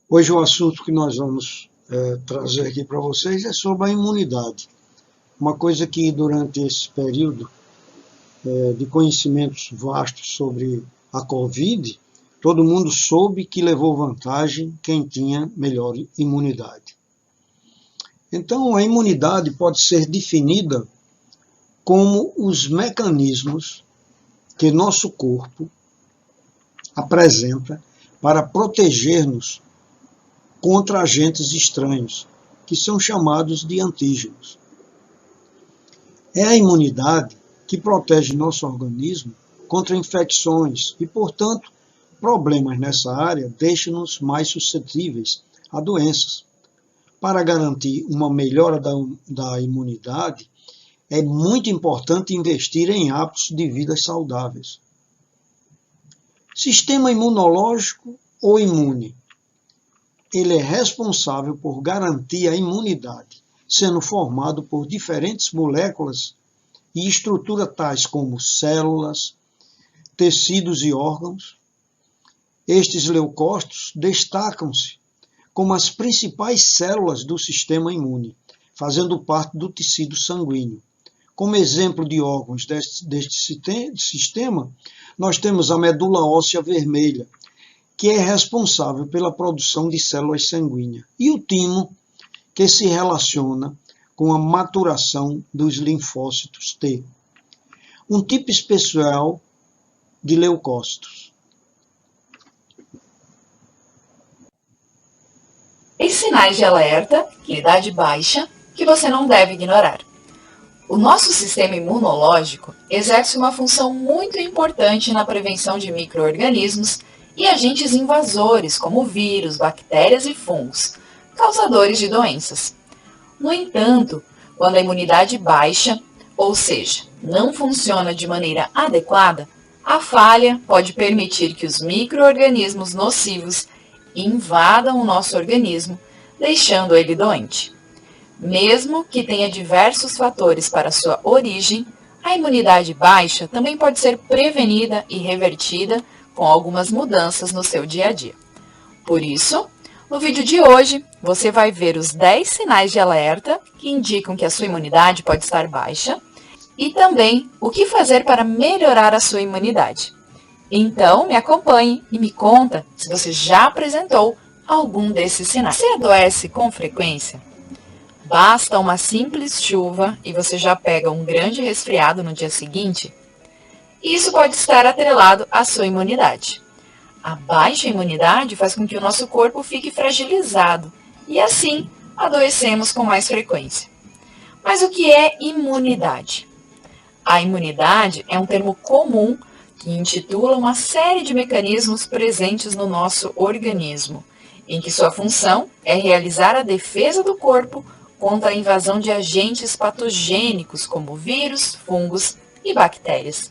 Hoje o assunto que nós vamos trazer aqui para vocês é sobre a imunidade. Uma coisa que durante esse período de conhecimentos vastos sobre a Covid, todo mundo soube que levou vantagem quem tinha melhor imunidade. Então, a imunidade pode ser definida como os mecanismos que nosso corpo apresenta para proteger-nos contra agentes estranhos, que são chamados de antígenos. É a imunidade que protege nosso organismo contra infecções e, portanto, problemas nessa área deixam-nos mais suscetíveis a doenças. Para garantir uma melhora da imunidade, é muito importante investir em hábitos de vida saudáveis. Sistema imunológico ou imune? Ele é responsável por garantir a imunidade, sendo formado por diferentes moléculas e estruturas tais como células, tecidos e órgãos. Estes leucócitos destacam-se como as principais células do sistema imune, fazendo parte do tecido sanguíneo. Como exemplo de órgãos deste sistema, nós temos a medula óssea vermelha, que é responsável pela produção de células sanguíneas, e o timo, que se relaciona com a maturação dos linfócitos T. Um tipo especial de leucócitos. E sinais de alerta, idade baixa, que você não deve ignorar. O nosso sistema imunológico exerce uma função muito importante na prevenção de micro-organismos e agentes invasores, como vírus, bactérias e fungos, causadores de doenças. No entanto, quando a imunidade baixa, ou seja, não funciona de maneira adequada, a falha pode permitir que os micro-organismos nocivos invadam o nosso organismo, deixando ele doente. Mesmo que tenha diversos fatores para sua origem, a imunidade baixa também pode ser prevenida e revertida com algumas mudanças no seu dia a dia. Por isso, no vídeo de hoje, você vai ver os 10 sinais de alerta que indicam que a sua imunidade pode estar baixa e também o que fazer para melhorar a sua imunidade. Então, me acompanhe e me conta se você já apresentou algum desses sinais. Você adoece com frequência? Basta uma simples chuva e você já pega um grande resfriado no dia seguinte? Isso pode estar atrelado à sua imunidade. A baixa imunidade faz com que o nosso corpo fique fragilizado e assim adoecemos com mais frequência. Mas o que é imunidade? A imunidade é um termo comum que intitula uma série de mecanismos presentes no nosso organismo, em que sua função é realizar a defesa do corpo contra a invasão de agentes patogênicos como vírus, fungos e bactérias.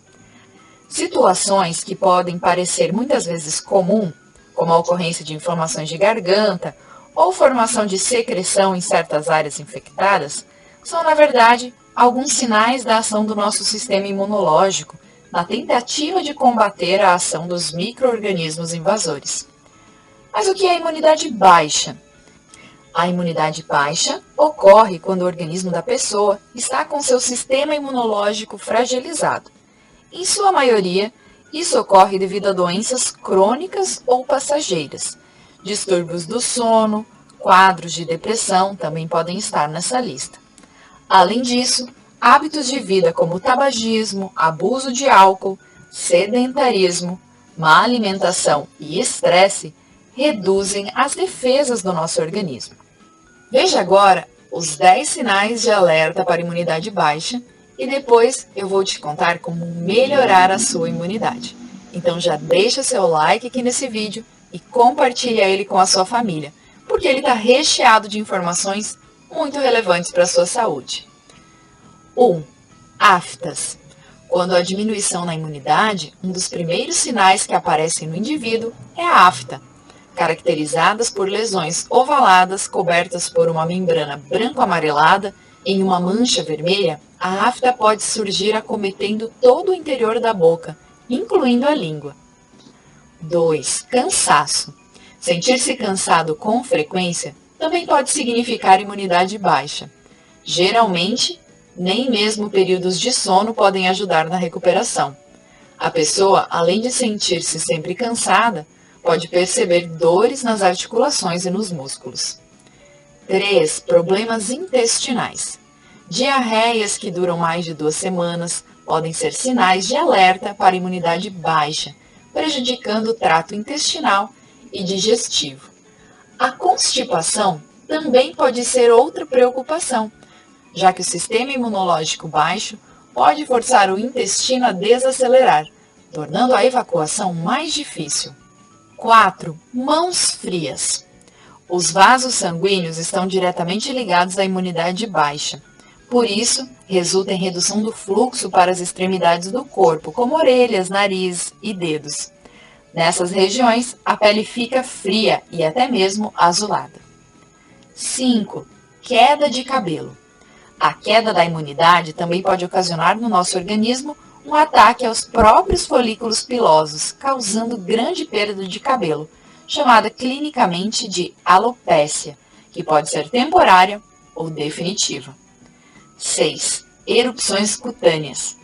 Situações que podem parecer muitas vezes comum, como a ocorrência de inflamações de garganta ou formação de secreção em certas áreas infectadas, são, na verdade, alguns sinais da ação do nosso sistema imunológico na tentativa de combater a ação dos micro-organismos invasores. Mas o que é a imunidade baixa? A imunidade baixa ocorre quando o organismo da pessoa está com seu sistema imunológico fragilizado. Em sua maioria, isso ocorre devido a doenças crônicas ou passageiras. Distúrbios do sono, quadros de depressão também podem estar nessa lista. Além disso, hábitos de vida como tabagismo, abuso de álcool, sedentarismo, má alimentação e estresse reduzem as defesas do nosso organismo. Veja agora os 10 sinais de alerta para imunidade baixa e depois eu vou te contar como melhorar a sua imunidade. Então já deixa seu like aqui nesse vídeo e compartilha ele com a sua família, porque ele está recheado de informações muito relevantes para a sua saúde. 1. Aftas. Quando há diminuição na imunidade, um dos primeiros sinais que aparecem no indivíduo é a afta, caracterizadas por lesões ovaladas cobertas por uma membrana branco-amarelada em uma mancha vermelha. A afta pode surgir acometendo todo o interior da boca, incluindo a língua. 2. Cansaço. Sentir-se cansado com frequência também pode significar imunidade baixa. Geralmente, nem mesmo períodos de sono podem ajudar na recuperação. A pessoa, além de sentir-se sempre cansada, pode perceber dores nas articulações e nos músculos. 3. Problemas intestinais. Diarreias que duram mais de 2 semanas podem ser sinais de alerta para imunidade baixa, prejudicando o trato intestinal e digestivo. A constipação também pode ser outra preocupação, já que o sistema imunológico baixo pode forçar o intestino a desacelerar, tornando a evacuação mais difícil. 4. Mãos frias. Os vasos sanguíneos estão diretamente ligados à imunidade baixa. Por isso, resulta em redução do fluxo para as extremidades do corpo, como orelhas, nariz e dedos. Nessas regiões, a pele fica fria e até mesmo azulada. 5. Queda de cabelo. A queda da imunidade também pode ocasionar no nosso organismo um ataque aos próprios folículos pilosos, causando grande perda de cabelo, chamada clinicamente de alopécia, que pode ser temporária ou definitiva. 6. Erupções cutâneas.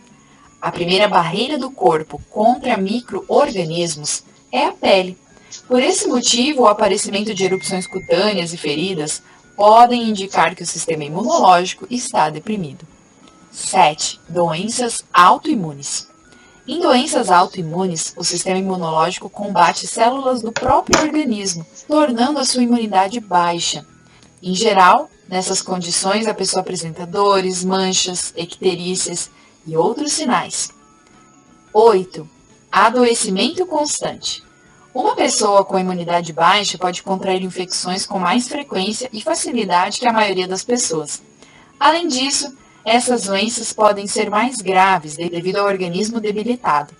A primeira barreira do corpo contra micro-organismos é a pele. Por esse motivo, o aparecimento de erupções cutâneas e feridas podem indicar que o sistema imunológico está deprimido. 7. Doenças autoimunes. Em doenças autoimunes, o sistema imunológico combate células do próprio organismo, tornando a sua imunidade baixa. Em geral, nessas condições, a pessoa apresenta dores, manchas, icterícias e outros sinais. 8. Adoecimento constante. Uma pessoa com imunidade baixa pode contrair infecções com mais frequência e facilidade que a maioria das pessoas. Além disso, essas doenças podem ser mais graves devido ao organismo debilitado.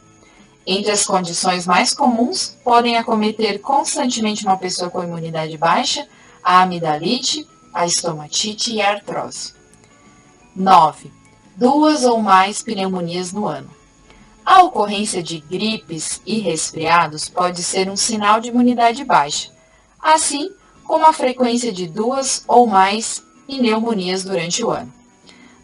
Entre as condições mais comuns, podem acometer constantemente uma pessoa com imunidade baixa a amidalite, a estomatite e a artrose. 9. 2 ou mais pneumonias no ano. A ocorrência de gripes e resfriados pode ser um sinal de imunidade baixa, assim como a frequência de 2 ou mais pneumonias durante o ano.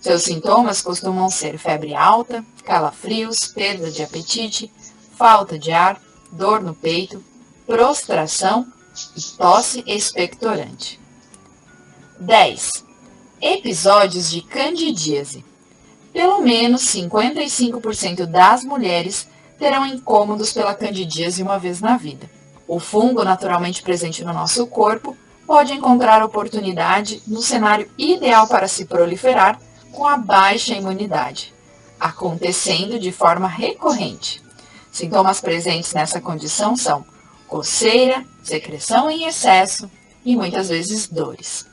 Seus sintomas costumam ser febre alta, calafrios, perda de apetite, falta de ar, dor no peito, prostração e tosse expectorante. 10. Episódios de candidíase. Pelo menos 55% das mulheres terão incômodos pela candidíase uma vez na vida. O fungo naturalmente presente no nosso corpo pode encontrar oportunidade no cenário ideal para se proliferar com a baixa imunidade, acontecendo de forma recorrente. Sintomas presentes nessa condição são coceira, secreção em excesso e muitas vezes dores.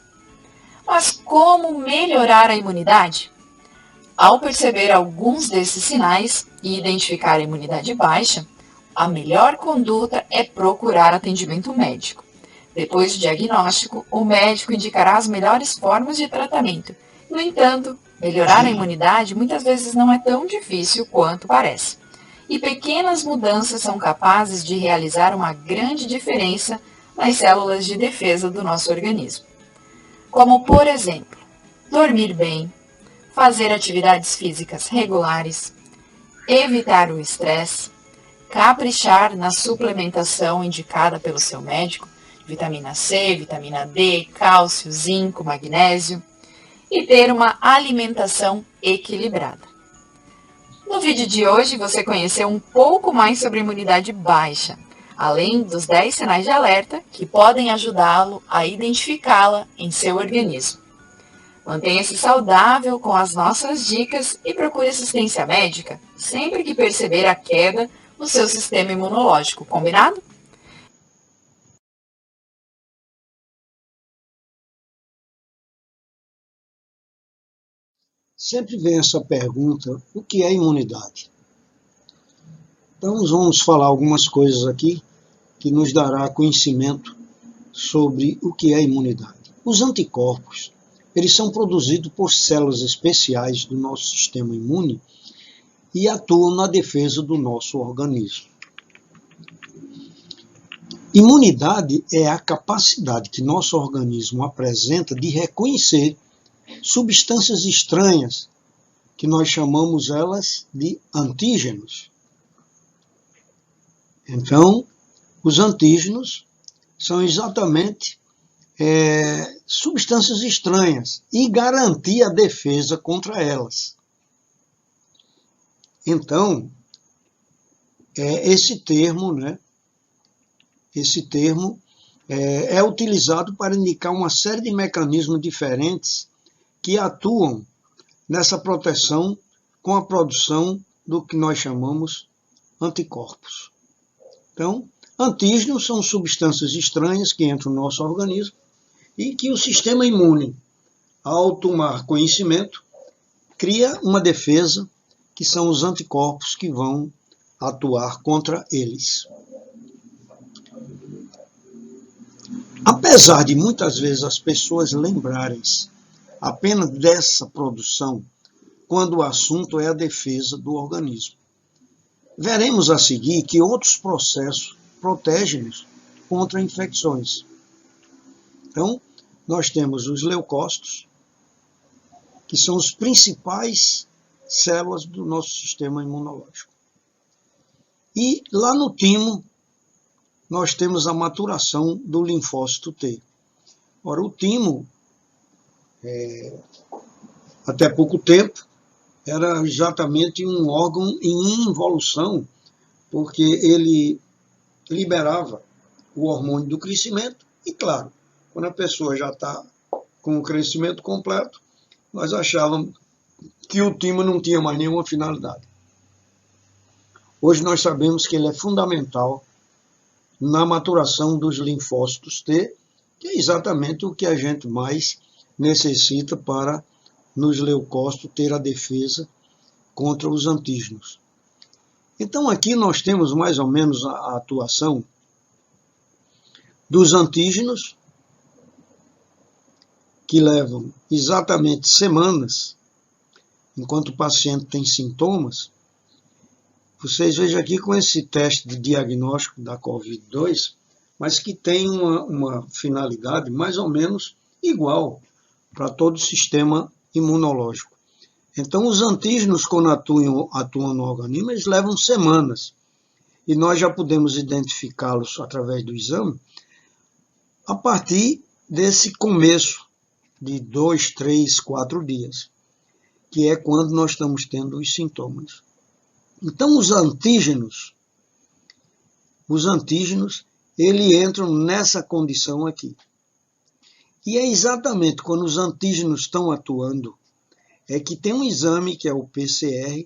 Mas como melhorar a imunidade? Ao perceber alguns desses sinais e identificar a imunidade baixa, a melhor conduta é procurar atendimento médico. Depois do diagnóstico, o médico indicará as melhores formas de tratamento. No entanto, melhorar a imunidade muitas vezes não é tão difícil quanto parece. E pequenas mudanças são capazes de realizar uma grande diferença nas células de defesa do nosso organismo. Como, por exemplo, dormir bem, fazer atividades físicas regulares, evitar o estresse, caprichar na suplementação indicada pelo seu médico, vitamina C, vitamina D, cálcio, zinco, magnésio, e ter uma alimentação equilibrada. No vídeo de hoje você conheceu um pouco mais sobre imunidade baixa, além dos 10 sinais de alerta que podem ajudá-lo a identificá-la em seu organismo. Mantenha-se saudável com as nossas dicas e procure assistência médica sempre que perceber a queda no seu sistema imunológico, combinado? Sempre vem essa pergunta, o que é imunidade? Então vamos falar algumas coisas aqui que nos dará conhecimento sobre o que é imunidade. Os anticorpos, eles são produzidos por células especiais do nosso sistema imune e atuam na defesa do nosso organismo. Imunidade é a capacidade que nosso organismo apresenta de reconhecer substâncias estranhas, que nós chamamos elas de antígenos. Então, os antígenos são exatamente substâncias estranhas e garantir a defesa contra elas. Então, esse termo, né? Esse termo é utilizado para indicar uma série de mecanismos diferentes que atuam nessa proteção com a produção do que nós chamamos anticorpos. Então, antígenos são substâncias estranhas que entram no nosso organismo e que o sistema imune, ao tomar conhecimento, cria uma defesa, que são os anticorpos que vão atuar contra eles. Apesar de muitas vezes as pessoas lembrarem-se apenas dessa produção, quando o assunto é a defesa do organismo, veremos a seguir que outros processos protegem-nos contra infecções. Então, nós temos os leucócitos, que são os principais células do nosso sistema imunológico. E lá no timo, nós temos a maturação do linfócito T. Ora, o timo, até pouco tempo, era exatamente um órgão em involução, porque ele liberava o hormônio do crescimento e, claro, quando a pessoa já está com o crescimento completo, nós achávamos que o timo não tinha mais nenhuma finalidade. Hoje nós sabemos que ele é fundamental na maturação dos linfócitos T, que é exatamente o que a gente mais necessita para, nos leucócitos, ter a defesa contra os antígenos. Então aqui nós temos mais ou menos a atuação dos antígenos, que levam exatamente semanas, enquanto o paciente tem sintomas. Vocês vejam aqui com esse teste de diagnóstico da COVID-2, mas que tem uma finalidade mais ou menos igual para todo o sistema imunológico. Então, os antígenos, quando atuam no organismo, eles levam semanas. E nós já podemos identificá-los através do exame a partir desse começo de 2, 3, 4 dias, que é quando nós estamos tendo os sintomas. Então, os antígenos, eles entram nessa condição aqui. E é exatamente quando os antígenos estão atuando, é que tem um exame, que é o PCR,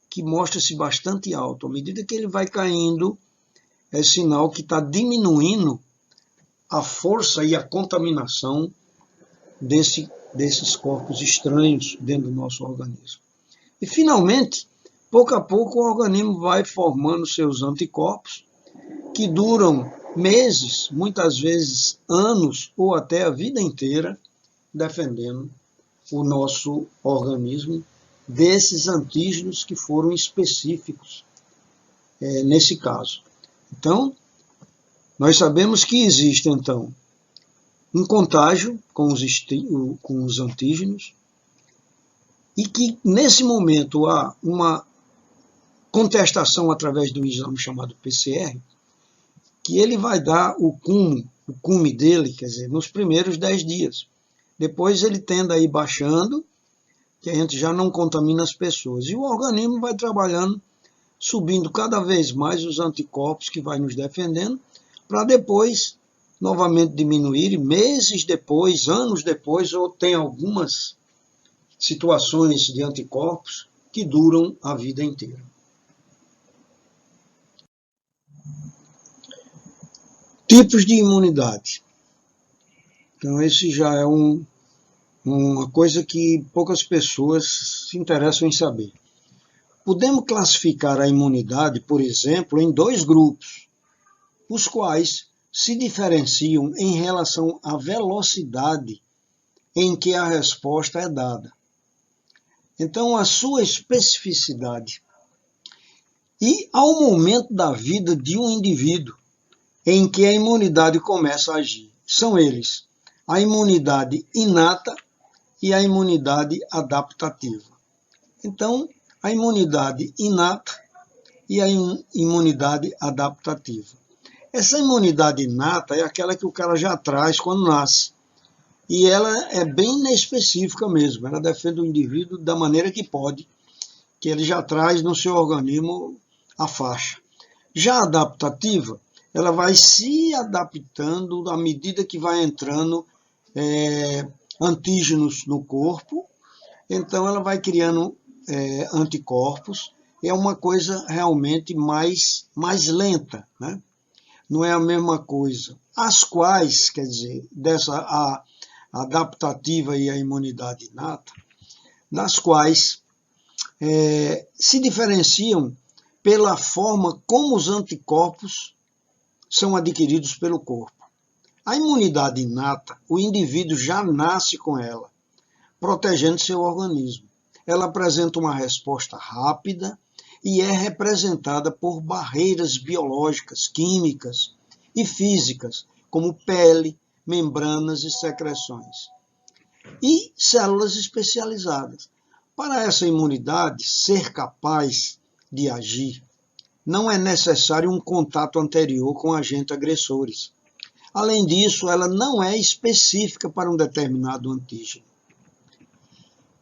que mostra-se bastante alto. À medida que ele vai caindo, é sinal que está diminuindo a força e a contaminação desses corpos estranhos dentro do nosso organismo. E, finalmente, pouco a pouco, o organismo vai formando seus anticorpos, que duram meses, muitas vezes anos, ou até a vida inteira, defendendo o nosso organismo desses antígenos que foram específicos nesse caso. Então, nós sabemos que existe, então, um contágio com os antígenos e que, nesse momento, há uma contestação através do exame chamado PCR, que ele vai dar o cume dele, quer dizer, nos primeiros 10 dias. Depois ele tende a ir baixando, que a gente já não contamina as pessoas. E o organismo vai trabalhando, subindo cada vez mais os anticorpos que vai nos defendendo, para depois novamente diminuir, meses depois, anos depois, ou tem algumas situações de anticorpos que duram a vida inteira. Tipos de imunidade. Então, esse já é uma coisa que poucas pessoas se interessam em saber. Podemos classificar a imunidade, por exemplo, em 2 grupos, os quais se diferenciam em relação à velocidade em que a resposta é dada. Então, a sua especificidade e ao momento da vida de um indivíduo em que a imunidade começa a agir. São eles a imunidade inata e a imunidade adaptativa. Então, a imunidade inata e a imunidade adaptativa. Essa imunidade inata é aquela que o cara já traz quando nasce. E ela é bem inespecífica mesmo, ela defende o indivíduo da maneira que pode, que ele já traz no seu organismo a faixa. Já a adaptativa, ela vai se adaptando à medida que vai entrando antígenos no corpo, então ela vai criando anticorpos, é uma coisa realmente mais lenta, né? Não é a mesma coisa. As quais, quer dizer, a adaptativa e a imunidade inata, nas quais se diferenciam pela forma como os anticorpos são adquiridos pelo corpo. A imunidade inata, o indivíduo já nasce com ela, protegendo seu organismo. Ela apresenta uma resposta rápida e é representada por barreiras biológicas, químicas e físicas, como pele, membranas e secreções. E células especializadas. Para essa imunidade ser capaz de agir, não é necessário um contato anterior com agentes agressores. Além disso, ela não é específica para um determinado antígeno.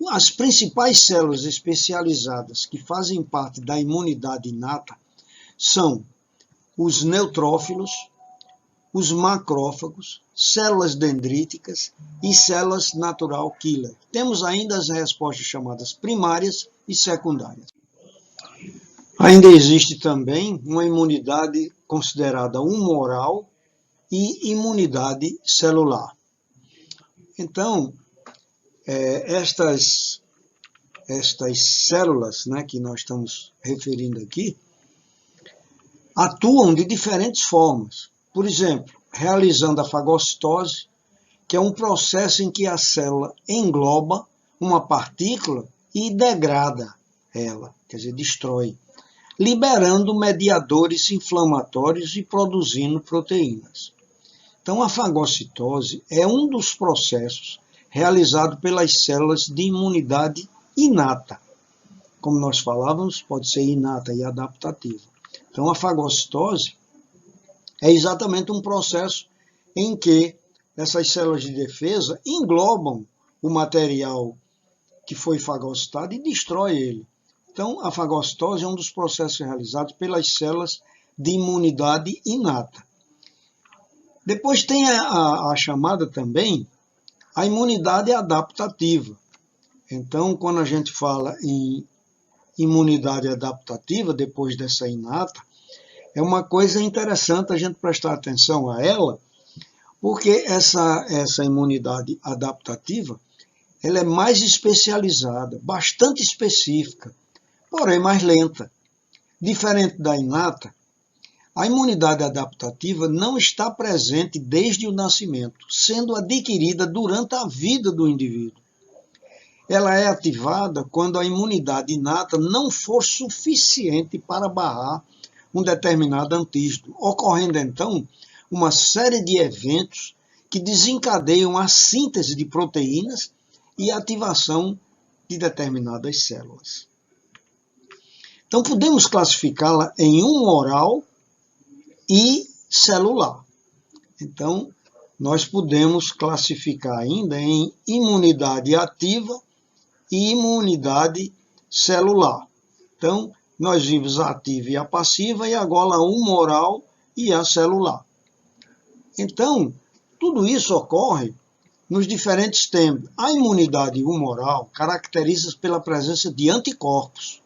As principais células especializadas que fazem parte da imunidade inata são os neutrófilos, os macrófagos, células dendríticas e células natural killer. Temos ainda as respostas chamadas primárias e secundárias. Ainda existe também uma imunidade considerada humoral e imunidade celular. Então, estas células, né, que nós estamos referindo aqui, atuam de diferentes formas. Por exemplo, realizando a fagocitose, que é um processo em que a célula engloba uma partícula e degrada ela, quer dizer, destrói, liberando mediadores inflamatórios e produzindo proteínas. Então, a fagocitose é um dos processos realizado pelas células de imunidade inata. Como nós falávamos, pode ser inata e adaptativa. Então, a fagocitose é exatamente um processo em que essas células de defesa englobam o material que foi fagocitado e destrói ele. Então, a fagocitose é um dos processos realizados pelas células de imunidade inata. Depois tem a chamada também a imunidade adaptativa. Então, quando a gente fala em imunidade adaptativa, depois dessa inata, é uma coisa interessante a gente prestar atenção a ela, porque essa imunidade adaptativa, ela é mais especializada, bastante específica, porém mais lenta. Diferente da inata, a imunidade adaptativa não está presente desde o nascimento, sendo adquirida durante a vida do indivíduo. Ela é ativada quando a imunidade inata não for suficiente para barrar um determinado antígeno, ocorrendo então uma série de eventos que desencadeiam a síntese de proteínas e a ativação de determinadas células. Então podemos classificá-la em humoral e celular. Então, nós podemos classificar ainda em imunidade ativa e imunidade celular. Então, nós vimos a ativa e a passiva, e agora a humoral e a celular. Então, tudo isso ocorre nos diferentes tempos. A imunidade humoral caracteriza-se pela presença de anticorpos,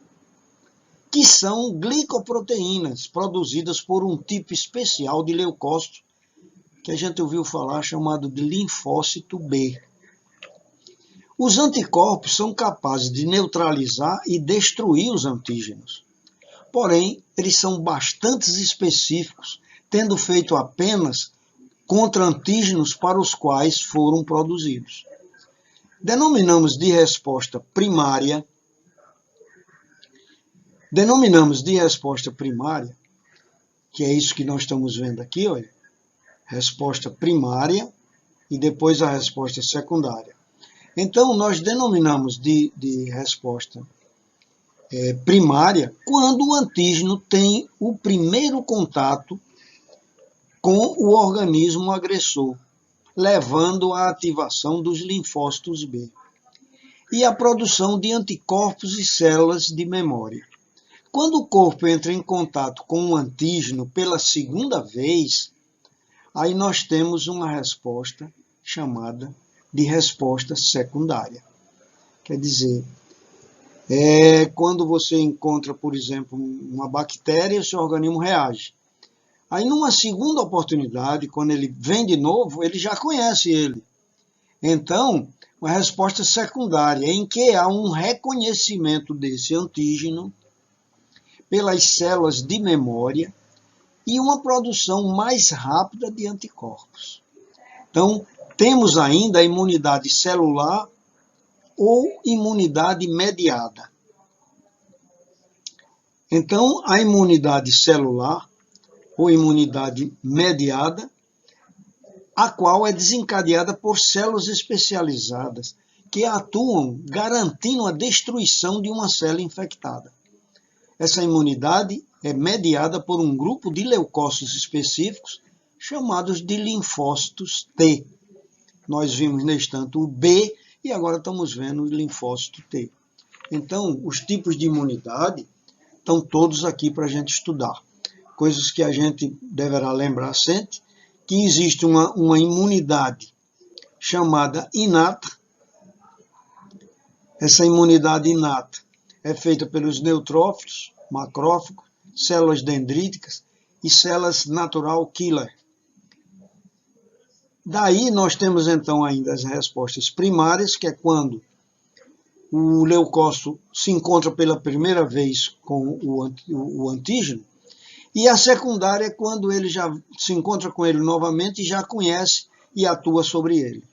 que são glicoproteínas produzidas por um tipo especial de leucócito, que a gente ouviu falar, chamado de linfócito B. Os anticorpos são capazes de neutralizar e destruir os antígenos. Porém, eles são bastante específicos, tendo feito apenas contra antígenos para os quais foram produzidos. Denominamos de resposta primária que é isso que nós estamos vendo aqui, olha, resposta primária e depois a resposta secundária. Então, nós denominamos de resposta primária quando o antígeno tem o primeiro contato com o organismo agressor, levando à ativação dos linfócitos B e a produção de anticorpos e células de memória. Quando o corpo entra em contato com o antígeno pela segunda vez, aí nós temos uma resposta chamada de resposta secundária. Quer dizer, quando você encontra, por exemplo, uma bactéria, o seu organismo reage. Aí, numa segunda oportunidade, quando ele vem de novo, ele já conhece ele. Então, uma resposta secundária, em que há um reconhecimento desse antígeno pelas células de memória e uma produção mais rápida de anticorpos. Então, temos ainda a imunidade celular ou imunidade mediada. Então, a imunidade celular ou imunidade mediada, a qual é desencadeada por células especializadas que atuam garantindo a destruição de uma célula infectada. Essa imunidade é mediada por um grupo de leucócitos específicos chamados de linfócitos T. Nós vimos neste tanto o B e agora estamos vendo o linfócito T. Então, os tipos de imunidade estão todos aqui para a gente estudar. Coisas que a gente deverá lembrar sempre, que existe uma imunidade chamada inata. Essa imunidade inata é feita pelos neutrófilos, macrófagos, células dendríticas e células natural killer. Daí nós temos então ainda as respostas primárias, que é quando o leucócito se encontra pela primeira vez com o antígeno, e a secundária é quando ele já se encontra com ele novamente e já conhece e atua sobre ele.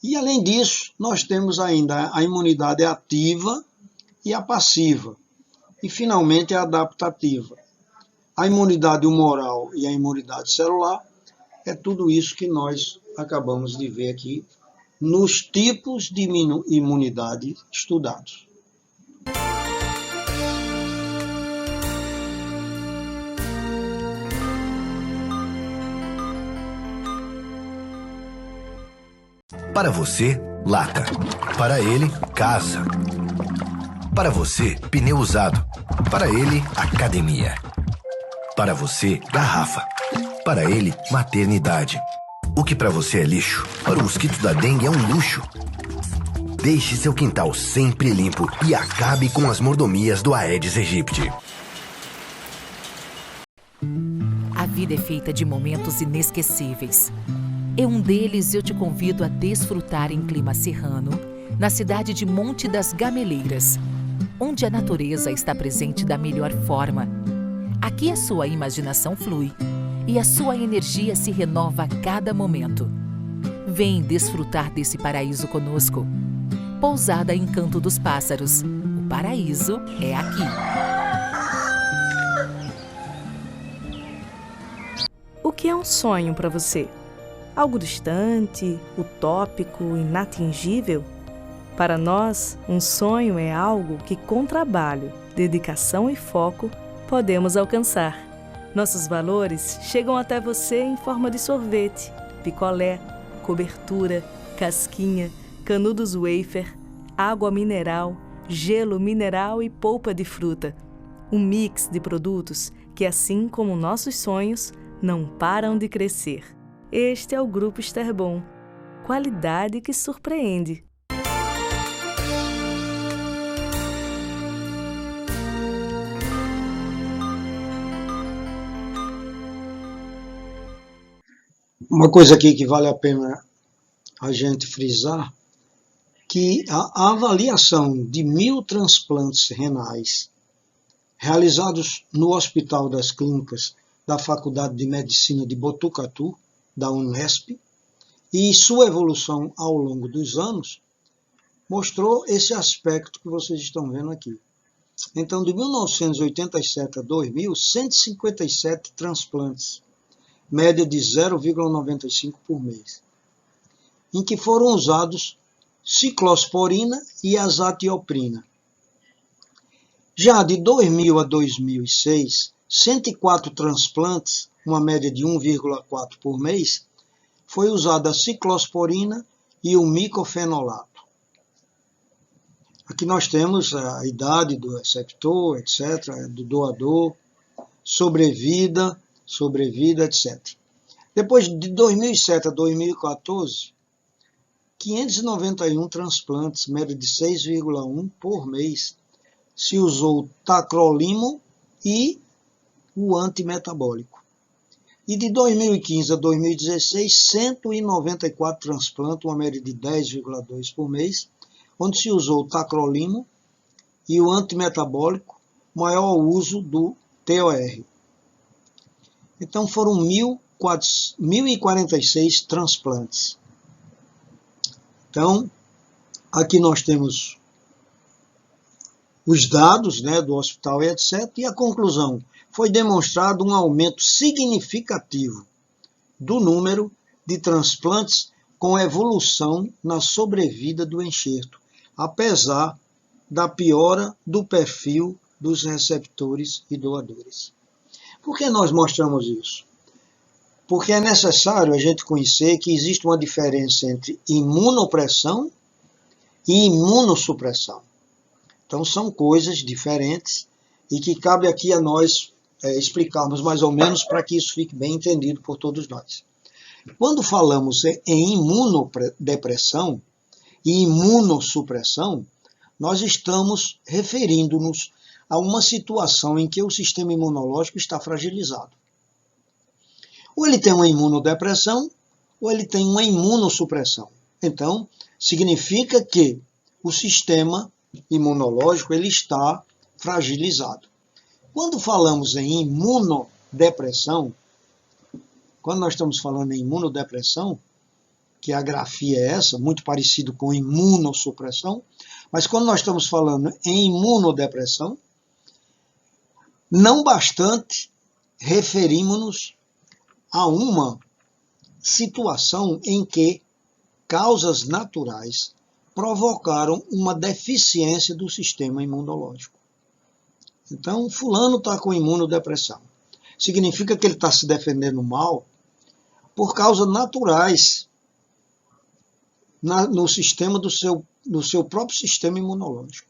E além disso, nós temos ainda a imunidade ativa e a passiva. E finalmente a adaptativa. A imunidade humoral e a imunidade celular é tudo isso que nós acabamos de ver aqui nos tipos de imunidade estudados. Para você, lata. Para ele, casa. Para você, pneu usado. Para ele, academia. Para você, garrafa. Para ele, maternidade. O que para você é lixo, para o mosquito da dengue é um luxo. Deixe seu quintal sempre limpo e acabe com as mordomias do Aedes aegypti. A vida é feita de momentos inesquecíveis. É um deles eu te convido a desfrutar em clima serrano, na cidade de Monte das Gameleiras, onde a natureza está presente da melhor forma. Aqui a sua imaginação flui e a sua energia se renova a cada momento. Vem desfrutar desse paraíso conosco. Pousada Encanto dos Pássaros. O paraíso é aqui. O que é um sonho para você? Algo distante, utópico, inatingível? Para nós, um sonho é algo que, com trabalho, dedicação e foco, podemos alcançar. Nossos valores chegam até você em forma de sorvete, picolé, cobertura, casquinha, canudos wafer, água mineral, gelo mineral e polpa de fruta. Um mix de produtos que, assim como nossos sonhos, não param de crescer. Este é o Grupo Esterbon. Qualidade que surpreende. Uma coisa aqui que vale a pena a gente frisar, que a avaliação de 1000 transplantes renais realizados no Hospital das Clínicas da Faculdade de Medicina de Botucatu, da Unesp, e sua evolução ao longo dos anos, mostrou esse aspecto que vocês estão vendo aqui. Então, de 1987 a 2000, 157 transplantes, média de 0,95 por mês, em que foram usados ciclosporina e azatioprina. Já de 2000 a 2006, 104 transplantes, uma média de 1,4 por mês, foi usada a ciclosporina e o micofenolato. Aqui nós temos a idade do receptor, etc., do doador, sobrevida, etc. Depois de 2007 a 2014, 591 transplantes, média de 6,1 por mês, se usou tacrolimus e o antimetabólico. E de 2015 a 2016, 194 transplantes, uma média de 10,2 por mês, onde se usou o tacrolimus e o antimetabólico, maior uso do TOR. Então foram 1.046 transplantes. Então, aqui nós temos os dados, né, do hospital e etc. E a conclusão: foi demonstrado um aumento significativo do número de transplantes com evolução na sobrevida do enxerto, apesar da piora do perfil dos receptores e doadores. Por que nós mostramos isso? Porque é necessário a gente conhecer que existe uma diferença entre imunopressão e imunossupressão. Então são coisas diferentes e que cabe aqui a nós explicarmos mais ou menos para que isso fique bem entendido por todos nós. Quando falamos em imunodepressão e imunossupressão, nós estamos referindo-nos a uma situação em que o sistema imunológico está fragilizado. Ou ele tem uma imunodepressão, ou ele tem uma imunossupressão. Então, significa que o sistema imunológico ele está fragilizado. Quando falamos em imunodepressão, quando nós estamos falando em imunodepressão, que a grafia é essa, muito parecido com imunossupressão, mas quando nós estamos falando em imunodepressão, não bastante referimos-nos a uma situação em que causas naturais provocaram uma deficiência do sistema imunológico. Então, fulano está com imunodepressão. Significa que ele está se defendendo mal por causas naturais no sistema do seu próprio sistema imunológico.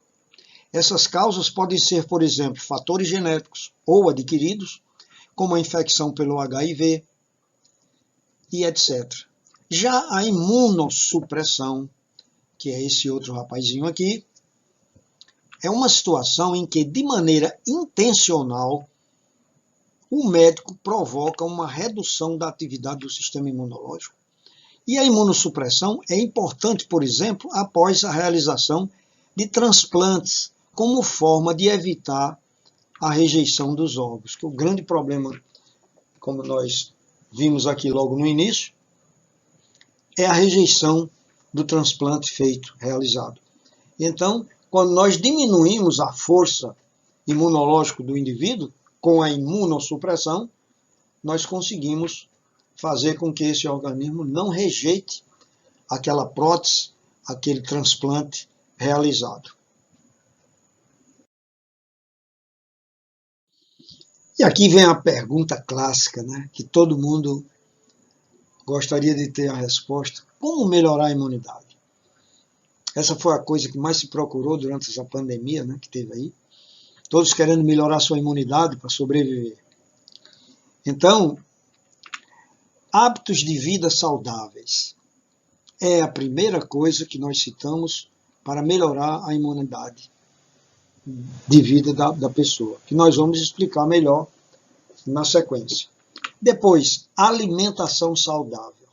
Essas causas podem ser, por exemplo, fatores genéticos ou adquiridos, como a infecção pelo HIV e etc. Já a imunossupressão, que é esse outro rapazinho aqui, é uma situação em que, de maneira intencional, o médico provoca uma redução da atividade do sistema imunológico. E a imunossupressão é importante, por exemplo, após a realização de transplantes, como forma de evitar a rejeição dos órgãos. Que o grande problema, como nós vimos aqui logo no início, é a rejeição do transplante realizado. Então, quando nós diminuímos a força imunológica do indivíduo com a imunossupressão, nós conseguimos fazer com que esse organismo não rejeite aquela prótese, aquele transplante realizado. E aqui vem a pergunta clássica, né, que todo mundo gostaria de ter a resposta: como melhorar a imunidade? Essa foi a coisa que mais se procurou durante essa pandemia, né, que teve aí. Todos querendo melhorar sua imunidade para sobreviver. Então, hábitos de vida saudáveis é a primeira coisa que nós citamos para melhorar a imunidade de vida da pessoa, que nós vamos explicar melhor na sequência. Depois, alimentação saudável.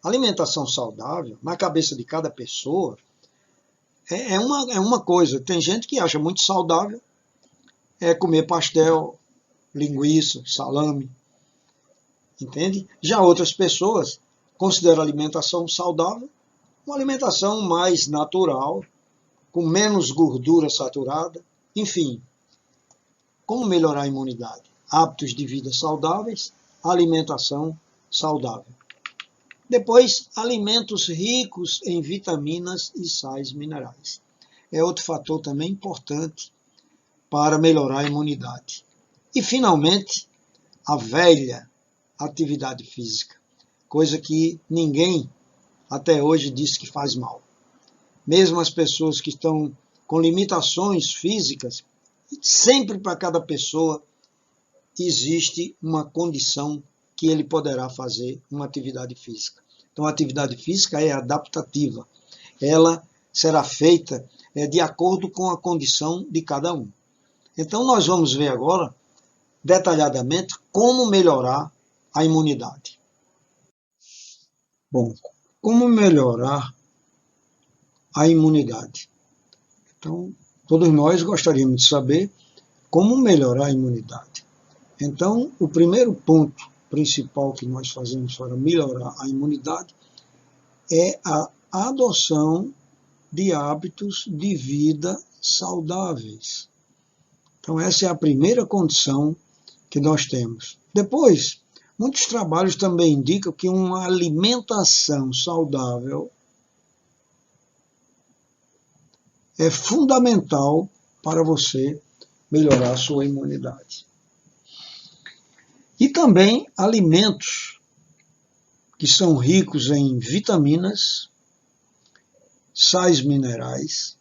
Alimentação saudável, na cabeça de cada pessoa, é uma coisa. Tem gente que acha muito saudável comer pastel, linguiça, salame, entende? Já outras pessoas consideram a alimentação saudável uma alimentação mais natural, com menos gordura saturada Enfim, como melhorar a imunidade? Hábitos de vida saudáveis, alimentação saudável. Depois, alimentos ricos em vitaminas e sais minerais. É outro fator também importante para melhorar a imunidade. E, finalmente, a velha atividade física, coisa que ninguém até hoje disse que faz mal. Mesmo as pessoas que estão com limitações físicas, sempre para cada pessoa existe uma condição que ele poderá fazer uma atividade física. Então, a atividade física é adaptativa. Ela será feita de acordo com a condição de cada um. Então, nós vamos ver agora, detalhadamente, como melhorar a imunidade. Bom, como melhorar a imunidade? Então, todos nós gostaríamos de saber como melhorar a imunidade. Então, o primeiro ponto principal que nós fazemos para melhorar a imunidade é a adoção de hábitos de vida saudáveis. Então, essa é a primeira condição que nós temos. Depois, muitos trabalhos também indicam que uma alimentação saudável é fundamental para você melhorar a sua imunidade. E também alimentos que são ricos em vitaminas, sais minerais,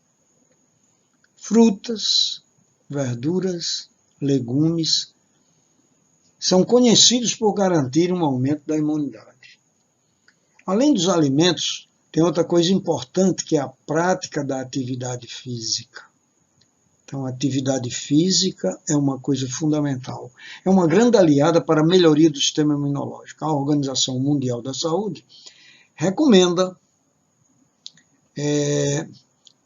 frutas, verduras, legumes, são conhecidos por garantir um aumento da imunidade. Além dos alimentos, tem outra coisa importante que é a prática da atividade física. Então, a atividade física é uma coisa fundamental. É uma grande aliada para a melhoria do sistema imunológico. A Organização Mundial da Saúde recomenda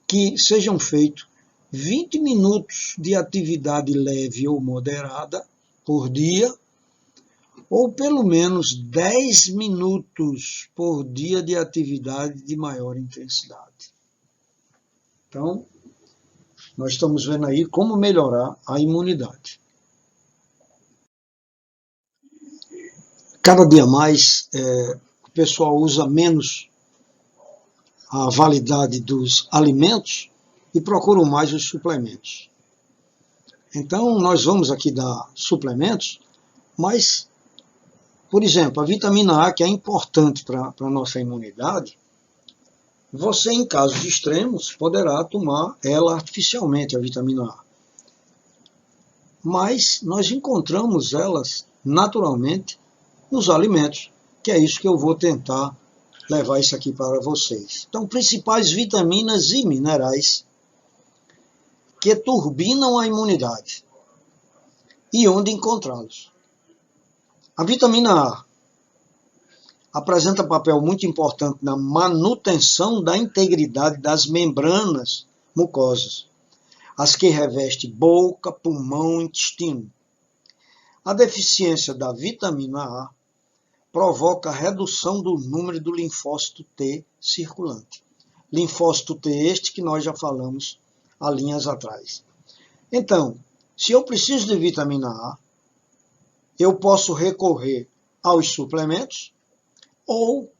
que sejam feitos 20 minutos de atividade leve ou moderada por dia, ou pelo menos 10 minutos por dia de atividade de maior intensidade. Então, nós estamos vendo aí como melhorar a imunidade. Cada dia mais, o pessoal usa menos a validade dos alimentos e procuram mais os suplementos. Então, nós vamos aqui dar suplementos, mas, por exemplo, a vitamina A, que é importante para a nossa imunidade, você, em casos extremos, poderá tomar ela artificialmente, a vitamina A. Mas nós encontramos elas naturalmente nos alimentos, que é isso que eu vou tentar levar isso aqui para vocês. Então, principais vitaminas e minerais que turbinam a imunidade. E onde encontrá-los? A vitamina A apresenta papel muito importante na manutenção da integridade das membranas mucosas, as que revestem boca, pulmão e intestino. A deficiência da vitamina A provoca a redução do número do linfócito T circulante. Linfócito T este que nós já falamos há linhas atrás. Então, se eu preciso de vitamina A, eu posso recorrer aos suplementos ou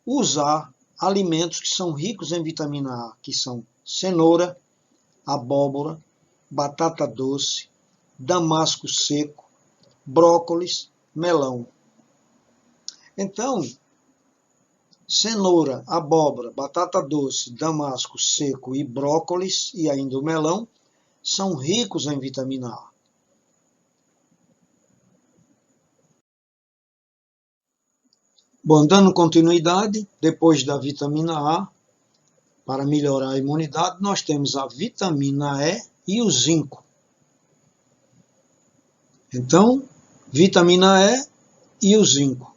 usar alimentos que são ricos em vitamina A, que são cenoura, abóbora, batata doce, damasco seco, brócolis, melão. Então, cenoura, abóbora, batata doce, damasco seco e brócolis, e ainda o melão, são ricos em vitamina A. Bom, dando continuidade, depois da vitamina A, para melhorar a imunidade, nós temos a vitamina E e o zinco. Então, vitamina E e o zinco.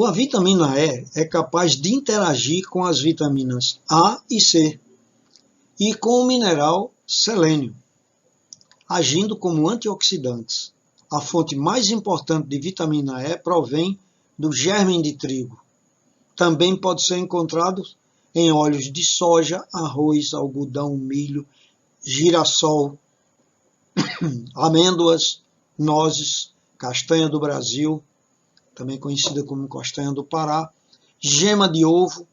A vitamina E é capaz de interagir com as vitaminas A e C e com o mineral selênio, agindo como antioxidantes. A fonte mais importante de vitamina E provém do germe de trigo. Também pode ser encontrado em óleos de soja, arroz, algodão, milho girassol, amêndoas, nozes, castanha do Brasil, também conhecida como castanha do Pará, gema de ovo,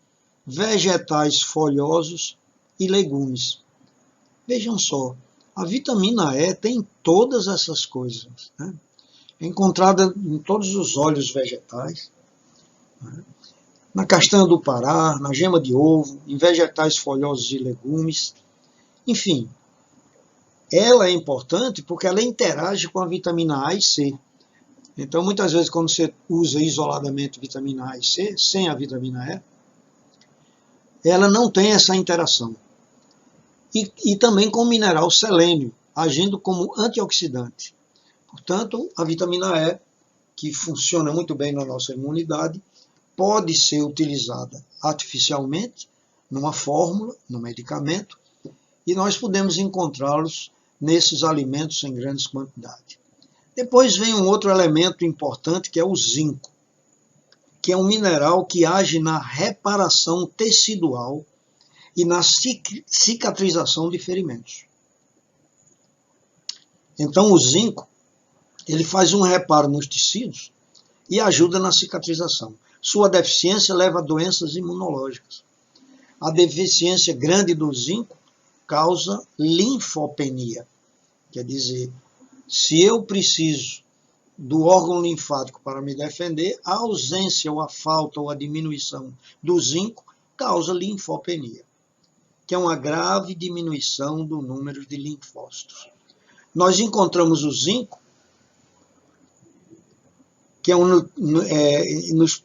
vegetais folhosos e legumes. Vejam só, a vitamina E tem todas essas coisas, né? É encontrada em todos os óleos vegetais, né? Na castanha do Pará, na gema de ovo, em vegetais folhosos e legumes. Enfim, ela é importante porque ela interage com a vitamina A e C. Então, muitas vezes, quando você usa isoladamente vitamina A e C, sem a vitamina E, ela não tem essa interação. E também com o mineral selênio, agindo como antioxidante. Portanto, a vitamina E, que funciona muito bem na nossa imunidade, pode ser utilizada artificialmente, numa fórmula, no medicamento, e nós podemos encontrá-los nesses alimentos em grandes quantidades. Depois vem um outro elemento importante, que é o zinco, que é um mineral que age na reparação tecidual e na cicatrização de ferimentos. Então, o zinco, ele faz um reparo nos tecidos e ajuda na cicatrização. Sua deficiência leva a doenças imunológicas. A deficiência grande do zinco causa linfopenia. Quer dizer, se eu preciso do órgão linfático para me defender, a ausência ou a falta ou a diminuição do zinco causa linfopenia, que é uma grave diminuição do número de linfócitos. Nós encontramos o zinco, que é nos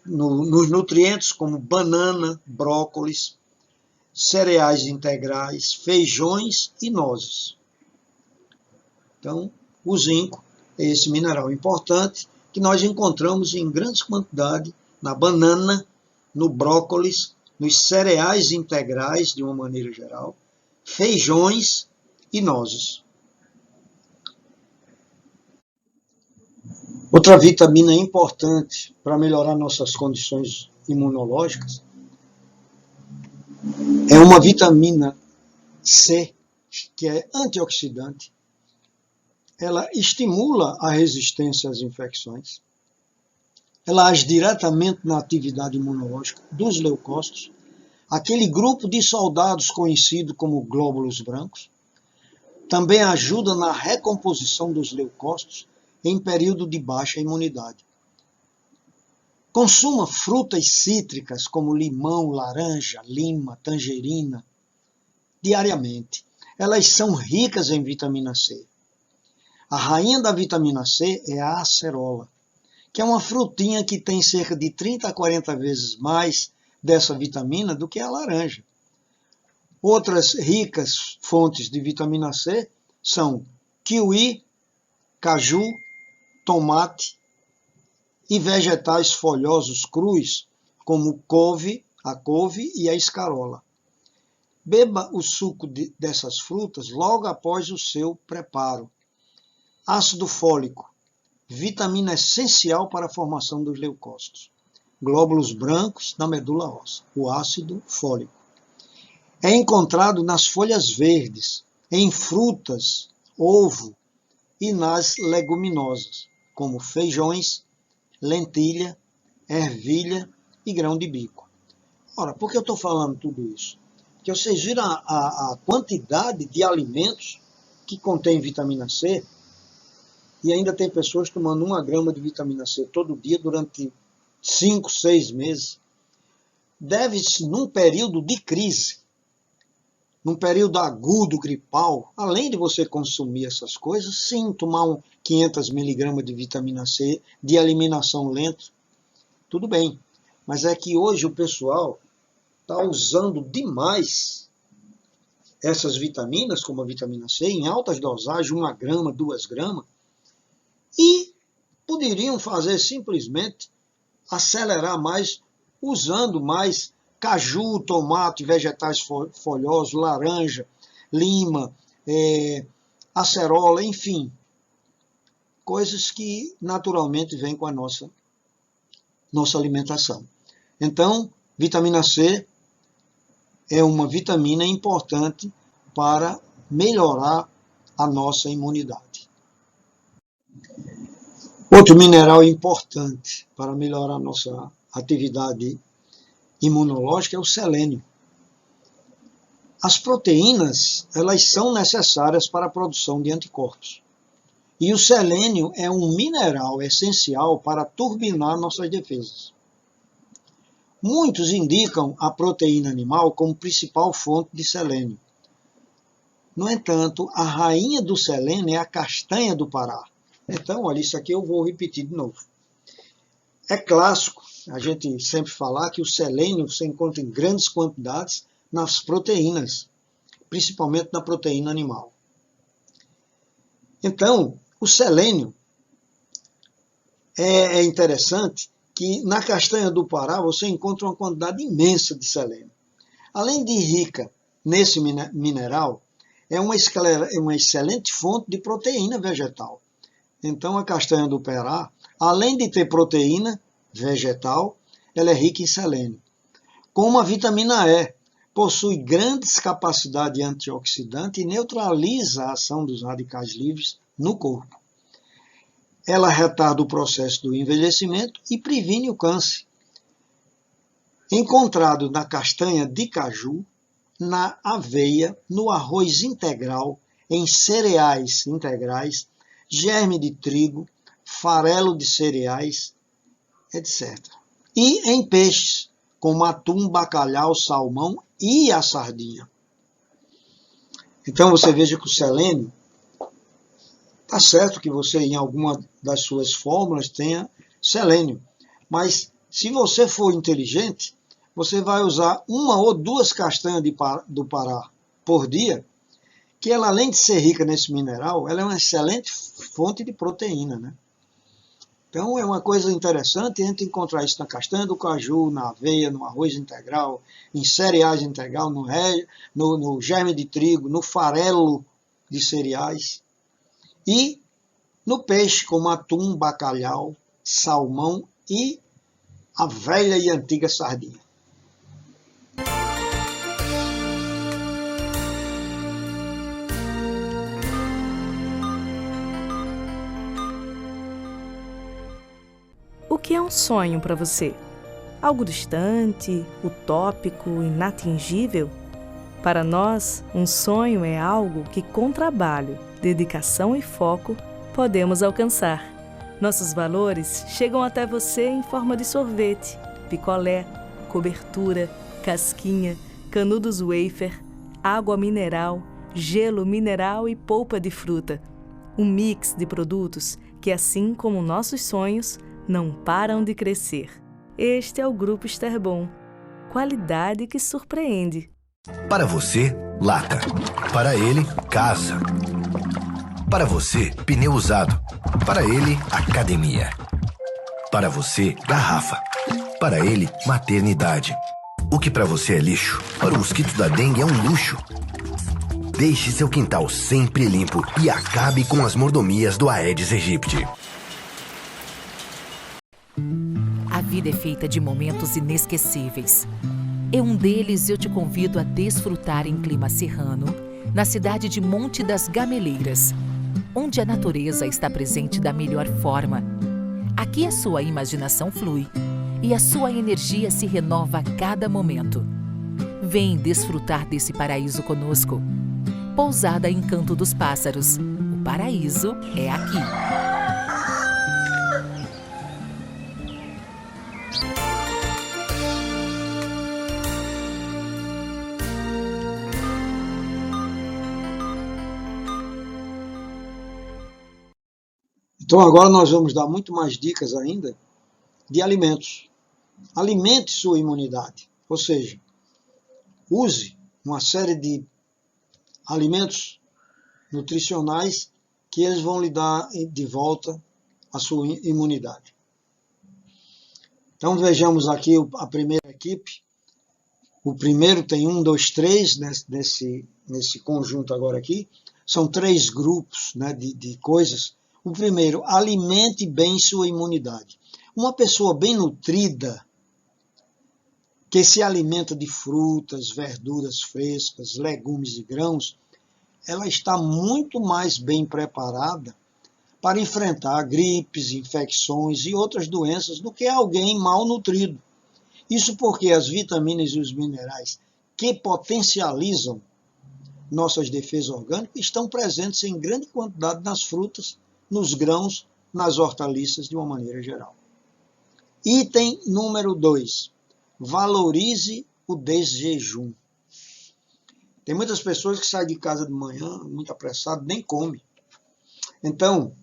nutrientes como banana, brócolis, cereais integrais, feijões e nozes. Então, o zinco é esse mineral importante que nós encontramos em grandes quantidades na banana, no brócolis, nos cereais integrais, de uma maneira geral, feijões e nozes. Outra vitamina importante para melhorar nossas condições imunológicas é uma vitamina C, que é antioxidante. Ela estimula a resistência às infecções. Ela age diretamente na atividade imunológica dos leucócitos, aquele grupo de soldados conhecido como glóbulos brancos. Também ajuda na recomposição dos leucócitos em período de baixa imunidade. Consuma frutas cítricas como limão, laranja, lima, tangerina diariamente. Elas são ricas em vitamina C. A rainha da vitamina C é a acerola, que é uma frutinha que tem cerca de 30 a 40 vezes mais dessa vitamina do que a laranja. Outras ricas fontes de vitamina C são kiwi, caju, tomate e vegetais folhosos crus, como a couve e a escarola. Beba o suco dessas frutas logo após o seu preparo. Ácido fólico, vitamina essencial para a formação dos leucócitos. Glóbulos brancos na medula óssea, o ácido fólico. É encontrado nas folhas verdes, em frutas, ovo e nas leguminosas, como feijões, lentilha, ervilha e grão de bico. Ora, por que eu estou falando tudo isso? Porque vocês viram a quantidade de alimentos que contém vitamina C, e ainda tem pessoas tomando 1 grama de vitamina C todo dia durante 5, 6 meses. Deve-se, num período de crise, num período agudo, gripal, além de você consumir essas coisas, sim, tomar 500 miligramas de vitamina C de eliminação lenta, tudo bem. Mas é que hoje o pessoal está usando demais essas vitaminas, como a vitamina C, em altas dosagens, 1 grama, 2 gramas, e poderiam fazer simplesmente acelerar mais, usando mais caju, tomate, vegetais folhosos, laranja, lima, acerola, enfim, coisas que naturalmente vêm com a nossa alimentação. Então, vitamina C é uma vitamina importante para melhorar a nossa imunidade. Outro mineral importante para melhorar a nossa atividade imunológica é o selênio. As proteínas, elas são necessárias para a produção de anticorpos. E o selênio é um mineral essencial para turbinar nossas defesas. Muitos indicam a proteína animal como principal fonte de selênio. No entanto, a rainha do selênio é a castanha do Pará. Então, olha, isso aqui eu vou repetir de novo. É clássico a gente sempre falar que o selênio se encontra em grandes quantidades nas proteínas, principalmente na proteína animal. Então, o selênio é interessante que na castanha do Pará você encontra uma quantidade imensa de selênio. Além de rica nesse mineral, é uma excelente fonte de proteína vegetal. Então, a castanha do Pará, além de ter proteína vegetal, ela é rica em selênio. Como a vitamina E, possui grandes capacidades antioxidantes e neutraliza a ação dos radicais livres no corpo. Ela retarda o processo do envelhecimento e previne o câncer. Encontrado na castanha de caju, na aveia, no arroz integral, em cereais integrais, germe de trigo, farelo de cereais, etc. E em peixes, como atum, bacalhau, salmão e a sardinha. Então você veja que o selênio, está certo que você em alguma das suas fórmulas tenha selênio, mas se você for inteligente, você vai usar uma ou duas castanhas do Pará por dia, que ela, além de ser rica nesse mineral, ela é uma excelente fonte de proteína, né? Então é uma coisa interessante a gente encontrar isso na castanha do caju, na aveia, no arroz integral, em cereais integral, no germe de trigo, no farelo de cereais e no peixe como atum, bacalhau, salmão e a velha e antiga sardinha. O que é um sonho para você? Algo distante, utópico, inatingível? Para nós, um sonho é algo que, com trabalho, dedicação e foco, podemos alcançar. Nossos valores chegam até você em forma de sorvete, picolé, cobertura, casquinha, canudos wafer, água mineral, gelo mineral e polpa de fruta. Um mix de produtos que, assim como nossos sonhos, não param de crescer. Este é o Grupo Esterbon. Qualidade que surpreende. Para você, lata. Para ele, casa. Para você, pneu usado. Para ele, academia. Para você, garrafa. Para ele, maternidade. O que para você é lixo, para o mosquito da dengue é um luxo. Deixe seu quintal sempre limpo e acabe com as mordomias do Aedes aegypti. A vida é feita de momentos inesquecíveis. Em um deles eu te convido a desfrutar em clima serrano, na cidade de Monte das Gameleiras, onde a natureza está presente da melhor forma. Aqui a sua imaginação flui e a sua energia se renova a cada momento. Vem desfrutar desse paraíso conosco. Pousada Encanto dos Pássaros. O paraíso é aqui. Então agora nós vamos dar muito mais dicas ainda de alimentos. Alimente sua imunidade, ou seja, use uma série de alimentos nutricionais que eles vão lhe dar de volta a sua imunidade. Então vejamos aqui a primeira equipe. O primeiro tem 1, 2, 3 nesse conjunto agora aqui. São 3 grupos, né, de coisas. O primeiro, alimente bem sua imunidade. Uma pessoa bem nutrida, que se alimenta de frutas, verduras frescas, legumes e grãos, ela está muito mais bem preparada para enfrentar gripes, infecções e outras doenças do que alguém mal nutrido. Isso porque as vitaminas e os minerais que potencializam nossas defesas orgânicas estão presentes em grande quantidade nas frutas, nos grãos, nas hortaliças de uma maneira geral. Item número 2. Valorize o desjejum. Tem muitas pessoas que saem de casa de manhã muito apressado, nem comem. Então,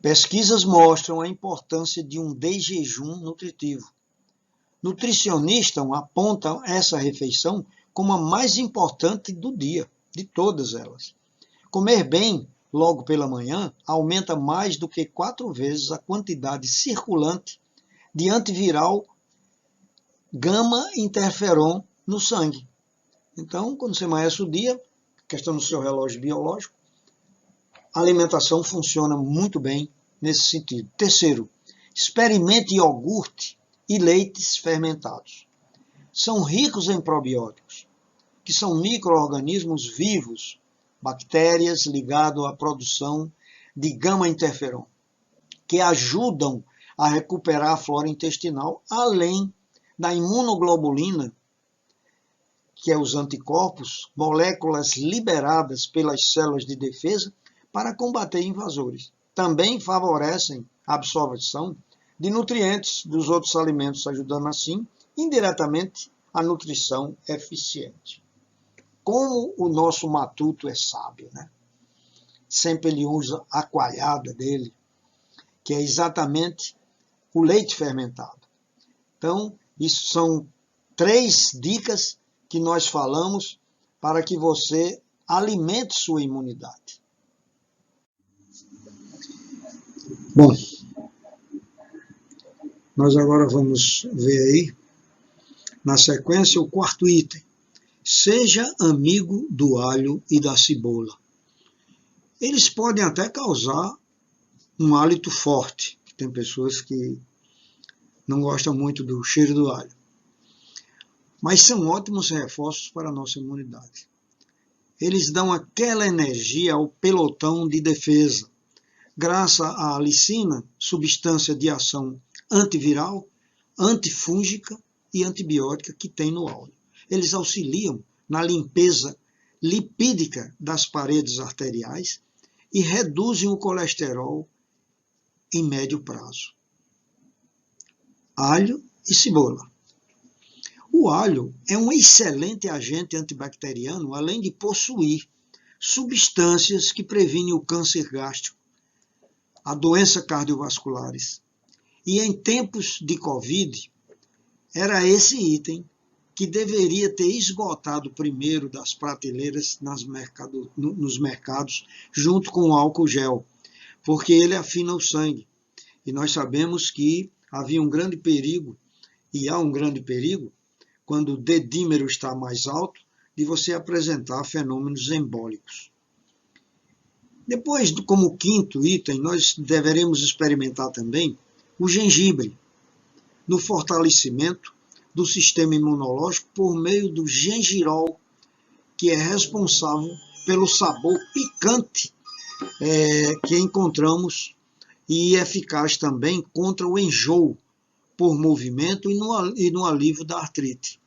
pesquisas mostram a importância de um desjejum nutritivo. Nutricionistas apontam essa refeição como a mais importante do dia, de todas elas. Comer bem logo pela manhã aumenta mais do que 4 vezes a quantidade circulante de antiviral gama-interferon no sangue. Então, quando você amanhece o dia, questão do seu relógio biológico, a alimentação funciona muito bem nesse sentido. Terceiro, experimente iogurte e leites fermentados. São ricos em probióticos, que são micro-organismos vivos, bactérias ligadas à produção de gama-interferon, que ajudam a recuperar a flora intestinal, além da imunoglobulina, que é os anticorpos, moléculas liberadas pelas células de defesa para combater invasores. Também favorecem a absorção de nutrientes dos outros alimentos, ajudando assim, indiretamente, a nutrição eficiente. Como o nosso matuto é sábio, né? Sempre ele usa a coalhada dele, que é exatamente o leite fermentado. Então, isso são 3 dicas que nós falamos para que você alimente sua imunidade. Bom, nós agora vamos ver aí, na sequência, o 4º item. Seja amigo do alho e da cebola. Eles podem até causar um hálito forte. Tem pessoas que não gostam muito do cheiro do alho. Mas são ótimos reforços para a nossa imunidade. Eles dão aquela energia ao pelotão de defesa. Graças à alicina, substância de ação antiviral, antifúngica e antibiótica que tem no alho. Eles auxiliam na limpeza lipídica das paredes arteriais e reduzem o colesterol em médio prazo. Alho e cebola. O alho é um excelente agente antibacteriano, além de possuir substâncias que previnem o câncer gástrico, a doenças cardiovasculares. E em tempos de Covid, era esse item que deveria ter esgotado primeiro das prateleiras nos mercados, junto com o álcool gel, porque ele afina o sangue. E nós sabemos que havia um grande perigo, e há um grande perigo, quando o dedímero está mais alto, de você apresentar fenômenos embólicos. Depois, como 5º item, nós deveremos experimentar também o gengibre, no fortalecimento do sistema imunológico por meio do gengirol, que é responsável pelo sabor picante que encontramos e eficaz também contra o enjoo por movimento e no alívio da artrite.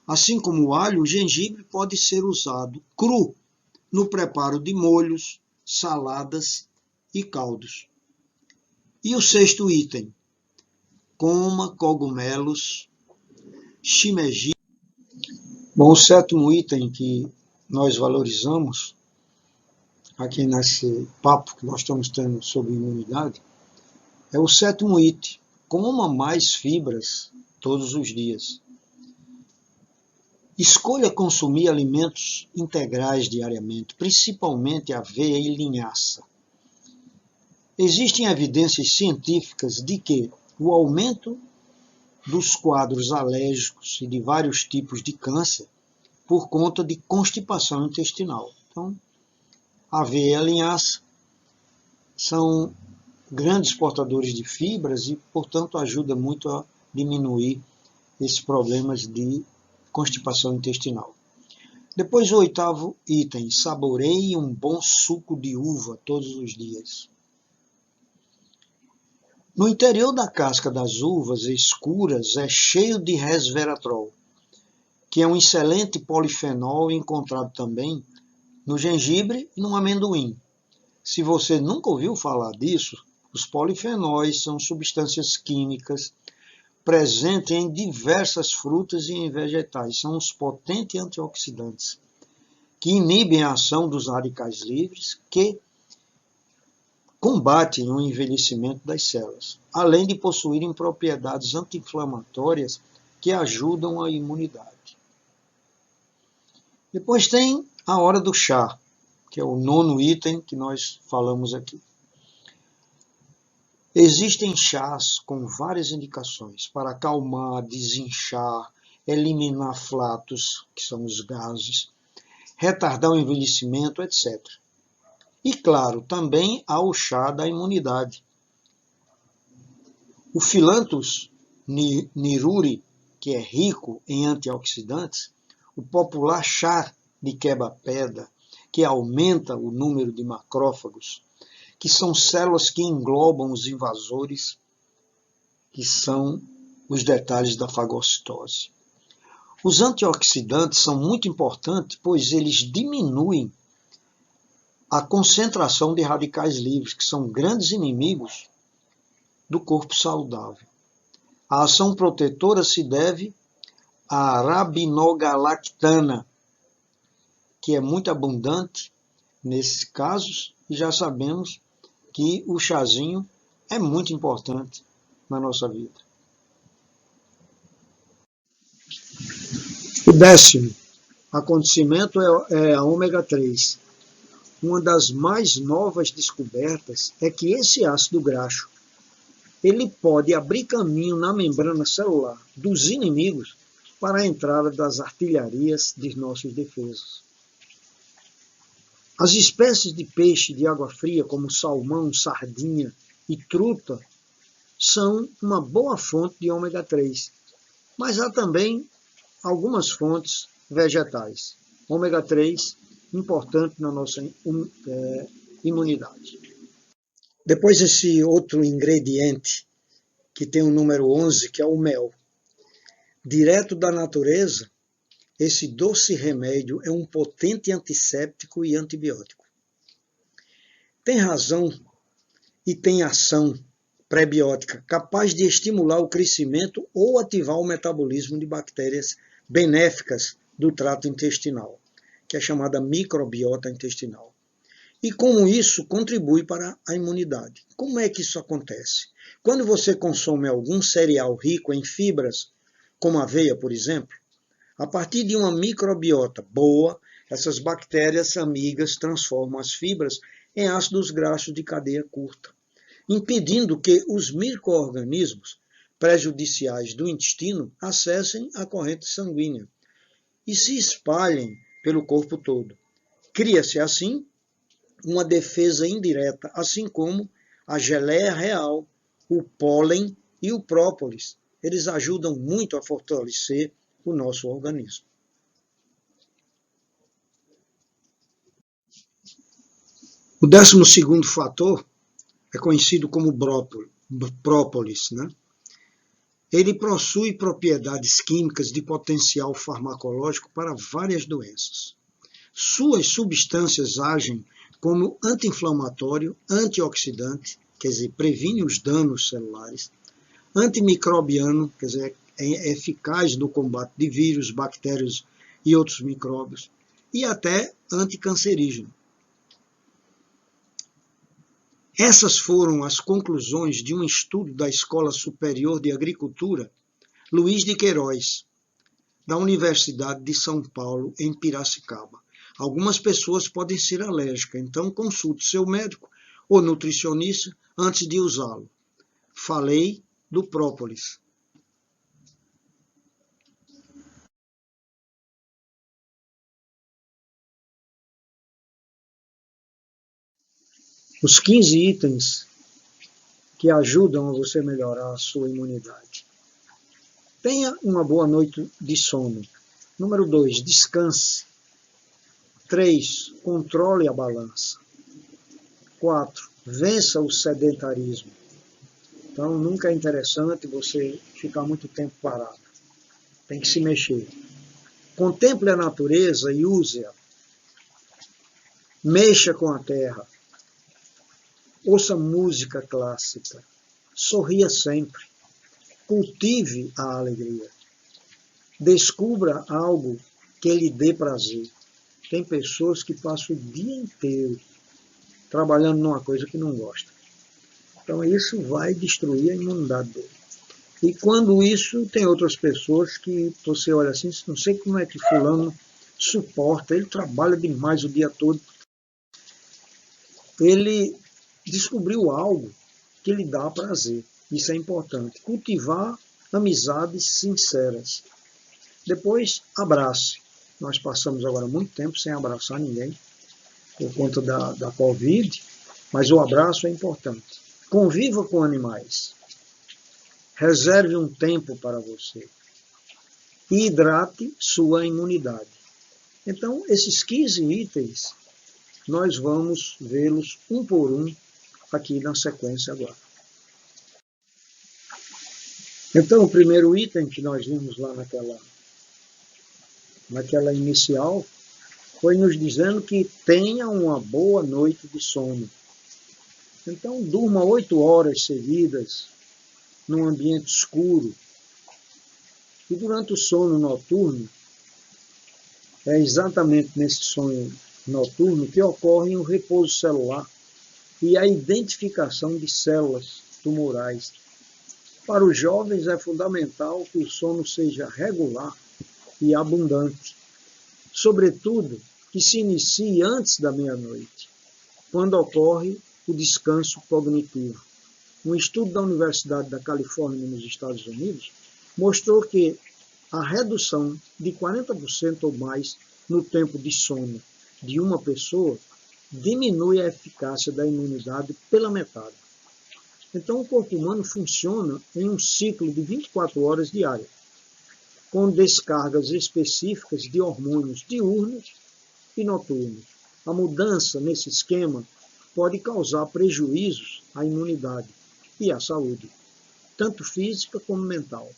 Assim como o alho, o gengibre pode ser usado cru no preparo de molhos, saladas e caldos. E o 6º item, coma cogumelos, shimeji. Bom, o 7º item que nós valorizamos, aqui nesse papo que nós estamos tendo sobre imunidade, é o 7º item, coma mais fibras todos os dias. Escolha consumir alimentos integrais diariamente, principalmente aveia e linhaça. Existem evidências científicas de que o aumento dos quadros alérgicos e de vários tipos de câncer por conta de constipação intestinal. Então, aveia e a linhaça são grandes portadores de fibras e, portanto, ajuda muito a diminuir esses problemas de constipação intestinal. Depois o 8º item, saboreie um bom suco de uva todos os dias. No interior da casca das uvas escuras é cheio de resveratrol, que é um excelente polifenol encontrado também no gengibre e no amendoim. Se você nunca ouviu falar disso, os polifenóis são substâncias químicas presentes em diversas frutas e em vegetais. São os potentes antioxidantes que inibem a ação dos radicais livres, que combatem o envelhecimento das células, além de possuírem propriedades anti-inflamatórias que ajudam a imunidade. Depois tem a hora do chá, que é o 9º item que nós falamos aqui. Existem chás com várias indicações para acalmar, desinchar, eliminar flatos, que são os gases, retardar o envelhecimento, etc. E, claro, também há o chá da imunidade. O Philanthus niruri, que é rico em antioxidantes, o popular chá de quebra-pedra, que aumenta o número de macrófagos, que são células que englobam os invasores, que são os detalhes da fagocitose. Os antioxidantes são muito importantes, pois eles diminuem a concentração de radicais livres, que são grandes inimigos do corpo saudável. A ação protetora se deve à arabinogalactana, que é muito abundante nesses casos, e já sabemos que o chazinho é muito importante na nossa vida. O 10º acontecimento é a ômega 3. Uma das mais novas descobertas é que esse ácido graxo ele pode abrir caminho na membrana celular dos inimigos para a entrada das artilharias de nossas defesas. As espécies de peixe de água fria, como salmão, sardinha e truta, são uma boa fonte de ômega 3, mas há também algumas fontes vegetais. Ômega 3, importante na nossa imunidade. Depois esse outro ingrediente, que tem o número 11, que é o mel. Direto da natureza, esse doce remédio é um potente antisséptico e antibiótico. Tem razão e tem ação prebiótica, capaz de estimular o crescimento ou ativar o metabolismo de bactérias benéficas do trato intestinal, que é chamada microbiota intestinal. E como isso contribui para a imunidade. Como é que isso acontece? Quando você consome algum cereal rico em fibras, como a aveia, por exemplo, a partir de uma microbiota boa, essas bactérias amigas transformam as fibras em ácidos graxos de cadeia curta, impedindo que os micro-organismos prejudiciais do intestino acessem a corrente sanguínea e se espalhem pelo corpo todo. Cria-se assim uma defesa indireta, assim como a geleia real, o pólen e o própolis. Eles ajudam muito a fortalecer o nosso organismo. O 12º fator é conhecido como própolis, né? Ele possui propriedades químicas de potencial farmacológico para várias doenças. Suas substâncias agem como anti-inflamatório, antioxidante, quer dizer, previne os danos celulares, antimicrobiano, quer dizer, é eficaz no combate de vírus, bactérias e outros micróbios, e até anticancerígeno. Essas foram as conclusões de um estudo da Escola Superior de Agricultura Luiz de Queiroz, da Universidade de São Paulo, em Piracicaba. Algumas pessoas podem ser alérgicas, então consulte seu médico ou nutricionista antes de usá-lo. Falei do própolis. Os 15 itens que ajudam a você melhorar a sua imunidade. Tenha uma boa noite de sono. Número 2, descanse. 3. Controle a balança. 4. Vença o sedentarismo. Então, nunca é interessante você ficar muito tempo parado. Tem que se mexer. Contemple a natureza e use-a. Mexa com a terra. Ouça música clássica. Sorria sempre. Cultive a alegria. Descubra algo que lhe dê prazer. Tem pessoas que passam o dia inteiro trabalhando numa coisa que não gosta. Então isso vai destruir a imunidade dele. E quando isso, tem outras pessoas que você olha assim, não sei como é que fulano suporta, ele trabalha demais o dia todo. Ele descobriu algo que lhe dá prazer. Isso é importante. Cultivar amizades sinceras. Depois, abrace. Nós passamos agora muito tempo sem abraçar ninguém, por conta da Covid, mas o abraço é importante. Conviva com animais. Reserve um tempo para você. E hidrate sua imunidade. Então, esses 15 itens, nós vamos vê-los um por um aqui na sequência agora. Então, o primeiro item que nós vimos lá naquela inicial foi nos dizendo que tenha uma boa noite de sono. Então, durma 8 horas seguidas num ambiente escuro. E durante o sono noturno, é exatamente nesse sono noturno que ocorre o repouso celular e a identificação de células tumorais. Para os jovens é fundamental que o sono seja regular e abundante, sobretudo que se inicie antes da meia-noite, quando ocorre o descanso cognitivo. Um estudo da Universidade da Califórnia, nos Estados Unidos, mostrou que a redução de 40% ou mais no tempo de sono de uma pessoa diminui a eficácia da imunidade pela metade. Então, o corpo humano funciona em um ciclo de 24 horas diárias, com descargas específicas de hormônios diurnos e noturnos. A mudança nesse esquema pode causar prejuízos à imunidade e à saúde, tanto física como mental.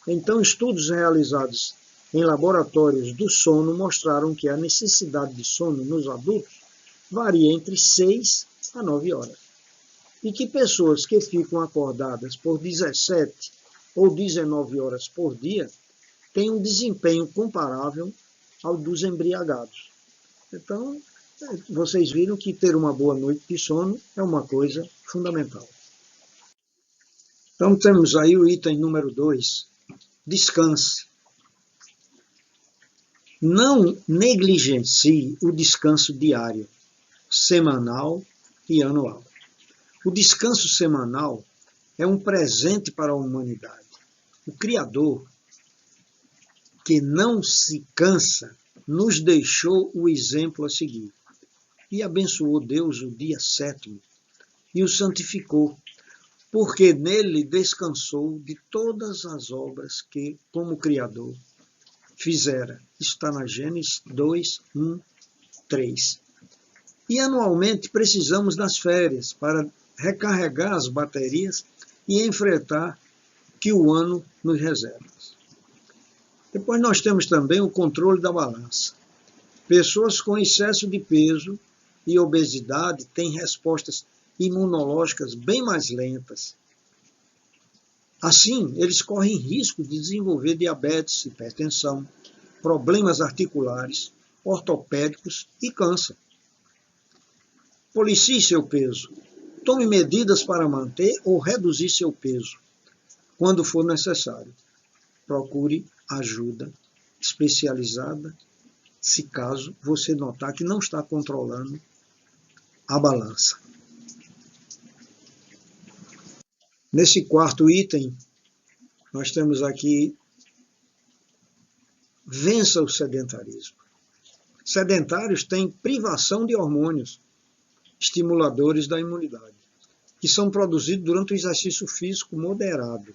Então, estudos realizados em laboratórios do sono mostraram que a necessidade de sono nos adultos varia entre 6 a 9 horas. E que pessoas que ficam acordadas por 17 ou 19 horas por dia têm um desempenho comparável ao dos embriagados. Então, vocês viram que ter uma boa noite de sono é uma coisa fundamental. Então, temos aí o item número 2, descanse. Não negligencie o descanso diário, semanal e anual. O descanso semanal é um presente para a humanidade. O Criador, que não se cansa, nos deixou o exemplo a seguir. E abençoou Deus o dia 7º e o santificou, porque nele descansou de todas as obras que, como Criador, fizera. Está na Gênesis 2, 1, 3. E anualmente precisamos das férias para recarregar as baterias e enfrentar que o ano nos reserva. Depois nós temos também o controle da balança. Pessoas com excesso de peso e obesidade têm respostas imunológicas bem mais lentas. Assim, eles correm risco de desenvolver diabetes, hipertensão, problemas articulares, ortopédicos e câncer. Policie seu peso. Tome medidas para manter ou reduzir seu peso, quando for necessário. Procure ajuda especializada, se caso você notar que não está controlando a balança. Nesse quarto item, nós temos aqui, vença o sedentarismo. Sedentários têm privação de hormônios estimuladores da imunidade, que são produzidos durante o exercício físico moderado.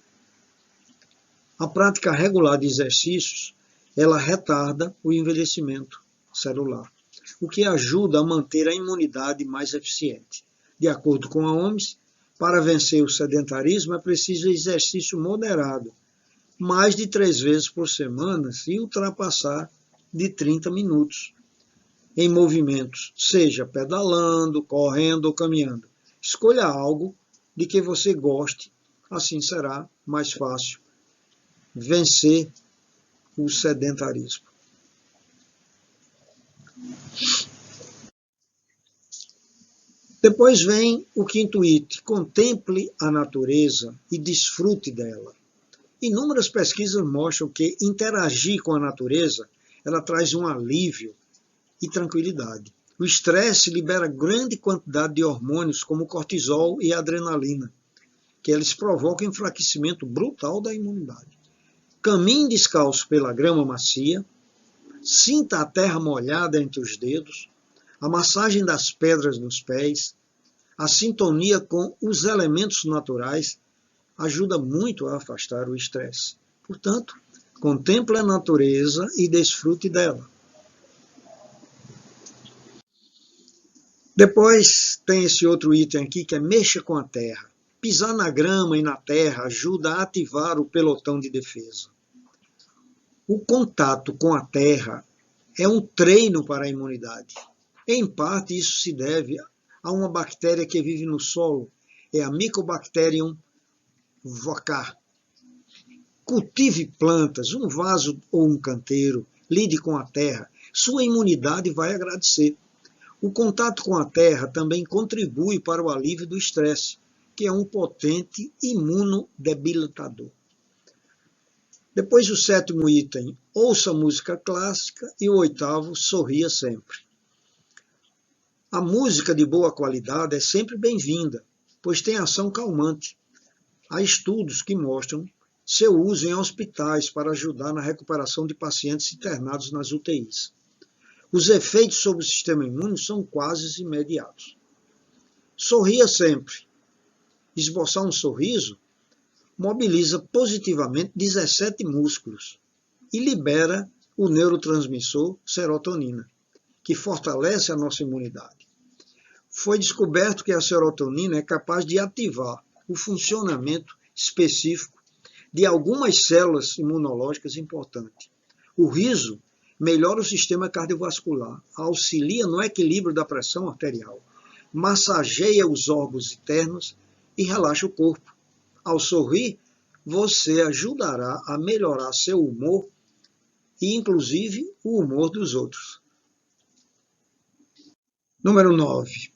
A prática regular de exercícios, ela retarda o envelhecimento celular. o que ajuda a manter a imunidade mais eficiente. De acordo com a OMS, para vencer o sedentarismo é preciso exercício moderado, mais de 3 vezes por semana e ultrapassar de 30 minutos em movimentos, seja pedalando, correndo ou caminhando. Escolha algo de que você goste, assim será mais fácil vencer o sedentarismo. Depois vem o quinto item: contemple a natureza e desfrute dela. Inúmeras pesquisas mostram que interagir com a natureza, ela traz um alívio e tranquilidade. O estresse libera grande quantidade de hormônios como cortisol e adrenalina, que eles provocam enfraquecimento brutal da imunidade. Caminhe descalço pela grama macia, sinta a terra molhada entre os dedos, a massagem das pedras nos pés, a sintonia com os elementos naturais ajuda muito a afastar o estresse. Portanto, contemple a natureza e desfrute dela. Depois tem esse outro item aqui que é mexa com a terra. Pisar na grama e na terra ajuda a ativar o pelotão de defesa. O contato com a terra é um treino para a imunidade. Em parte, isso se deve a uma bactéria que vive no solo, é a Mycobacterium vaccae. Cultive plantas, um vaso ou um canteiro, lide com a terra, sua imunidade vai agradecer. O contato com a terra também contribui para o alívio do estresse, que é um potente imunodebilitador. Depois o sétimo item, ouça música clássica, e o oitavo, sorria sempre. A música de boa qualidade é sempre bem-vinda, pois tem ação calmante. Há estudos que mostram seu uso em hospitais para ajudar na recuperação de pacientes internados nas UTIs. Os efeitos sobre o sistema imune são quase imediatos. Sorria sempre. Esboçar um sorriso mobiliza positivamente 17 músculos e libera o neurotransmissor serotonina, que fortalece a nossa imunidade. Foi descoberto que a serotonina é capaz de ativar o funcionamento específico de algumas células imunológicas importantes. O riso melhora o sistema cardiovascular, auxilia no equilíbrio da pressão arterial, massageia os órgãos internos e relaxa o corpo. Ao sorrir, você ajudará a melhorar seu humor e, inclusive, o humor dos outros. Número 9.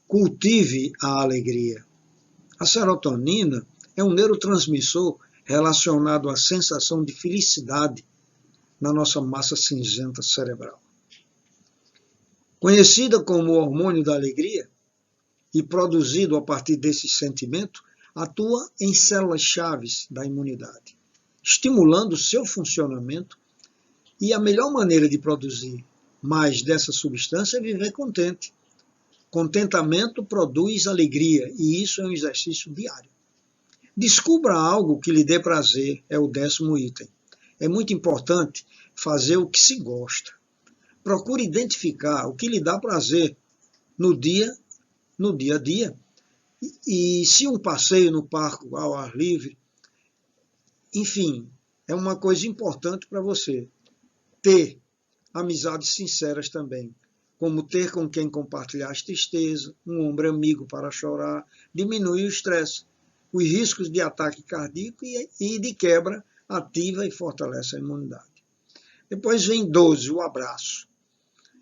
Cultive a alegria. A serotonina é um neurotransmissor relacionado à sensação de felicidade na nossa massa cinzenta cerebral. Conhecida como o hormônio da alegria e produzido a partir desse sentimento, atua em células-chaves da imunidade, estimulando o seu funcionamento, e a melhor maneira de produzir mais dessa substância é viver contente. Contentamento produz alegria, e isso é um exercício diário. Descubra algo que lhe dê prazer, é o 10º item. É muito importante fazer o que se gosta. Procure identificar o que lhe dá prazer no dia a dia. E se um passeio no parque ao ar livre, enfim, é uma coisa importante para você. Ter amizades sinceras também, como ter com quem compartilhar as tristezas, um ombro amigo para chorar, diminui o estresse, os riscos de ataque cardíaco e de quebra ativa e fortalece a imunidade. Depois vem 12, o abraço.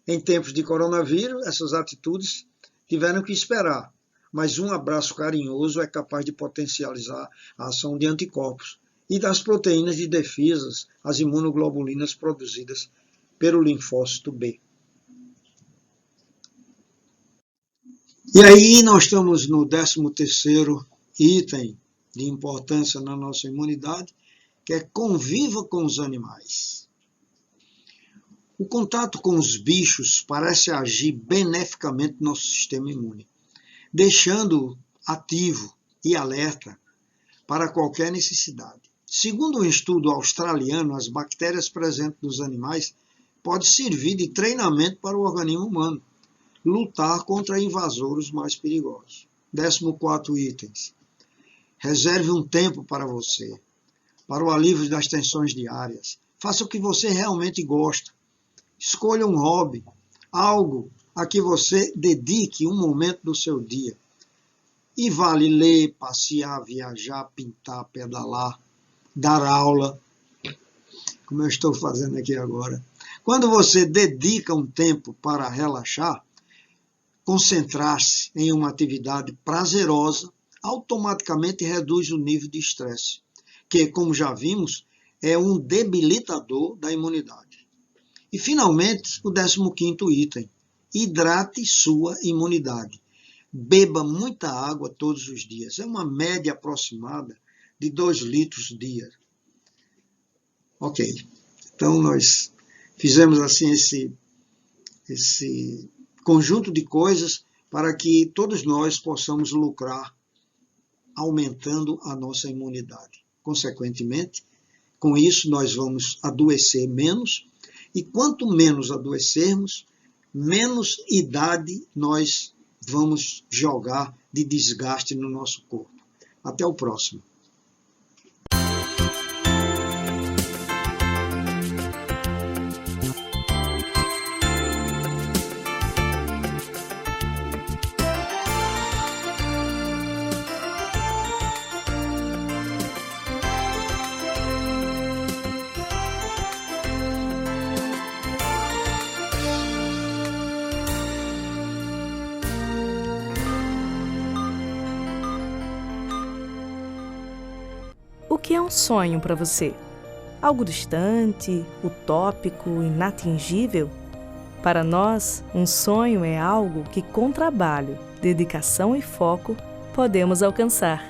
Em tempos de coronavírus, essas atitudes tiveram que esperar, mas um abraço carinhoso é capaz de potencializar a ação de anticorpos e das proteínas de defesas, as imunoglobulinas produzidas pelo linfócito B. E aí nós estamos no 13º item de importância na nossa imunidade, que é conviva com os animais. O contato com os bichos parece agir beneficamente no nosso sistema imune, deixando-o ativo e alerta para qualquer necessidade. Segundo um estudo australiano, as bactérias presentes nos animais pode servir de treinamento para o organismo humano lutar contra invasores mais perigosos. 14º item. Reserve um tempo para você, para o alívio das tensões diárias. Faça o que você realmente gosta. Escolha um hobby, algo a que você dedique um momento do seu dia. E vale ler, passear, viajar, pintar, pedalar, dar aula, como eu estou fazendo aqui agora. Quando você dedica um tempo para relaxar, concentrar-se em uma atividade prazerosa, automaticamente reduz o nível de estresse, que, como já vimos, é um debilitador da imunidade. E, finalmente, o 15º item. Hidrate sua imunidade. Beba muita água todos os dias. É uma média aproximada de 2 litros dia. Ok. Então, nós fizemos assim esse conjunto de coisas para que todos nós possamos lucrar aumentando a nossa imunidade. Consequentemente, com isso nós vamos adoecer menos e quanto menos adoecermos, menos idade nós vamos jogar de desgaste no nosso corpo. Até o próximo. O que é um sonho para você? Algo distante, utópico, inatingível? Para nós, um sonho é algo que, com trabalho, dedicação e foco, podemos alcançar.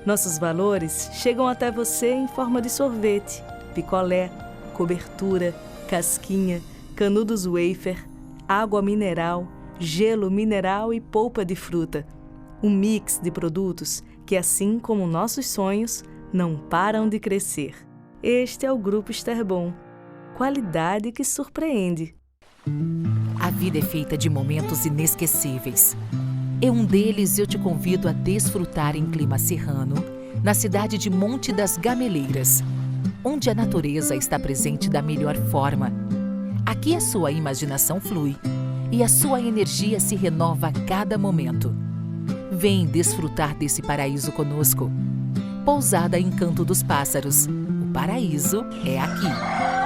Nossos valores chegam até você em forma de sorvete, picolé, cobertura, casquinha, canudos wafer, água mineral, gelo mineral e polpa de fruta. Um mix de produtos que, assim como nossos sonhos, não param de crescer. Este é o Grupo Esterbon. Qualidade que surpreende. A vida é feita de momentos inesquecíveis. Em um deles eu te convido a desfrutar em clima serrano, na cidade de Monte das Gameleiras, onde a natureza está presente da melhor forma. Aqui a sua imaginação flui e a sua energia se renova a cada momento. Vem desfrutar desse paraíso conosco. Pousada Encanto dos Pássaros. O paraíso é aqui.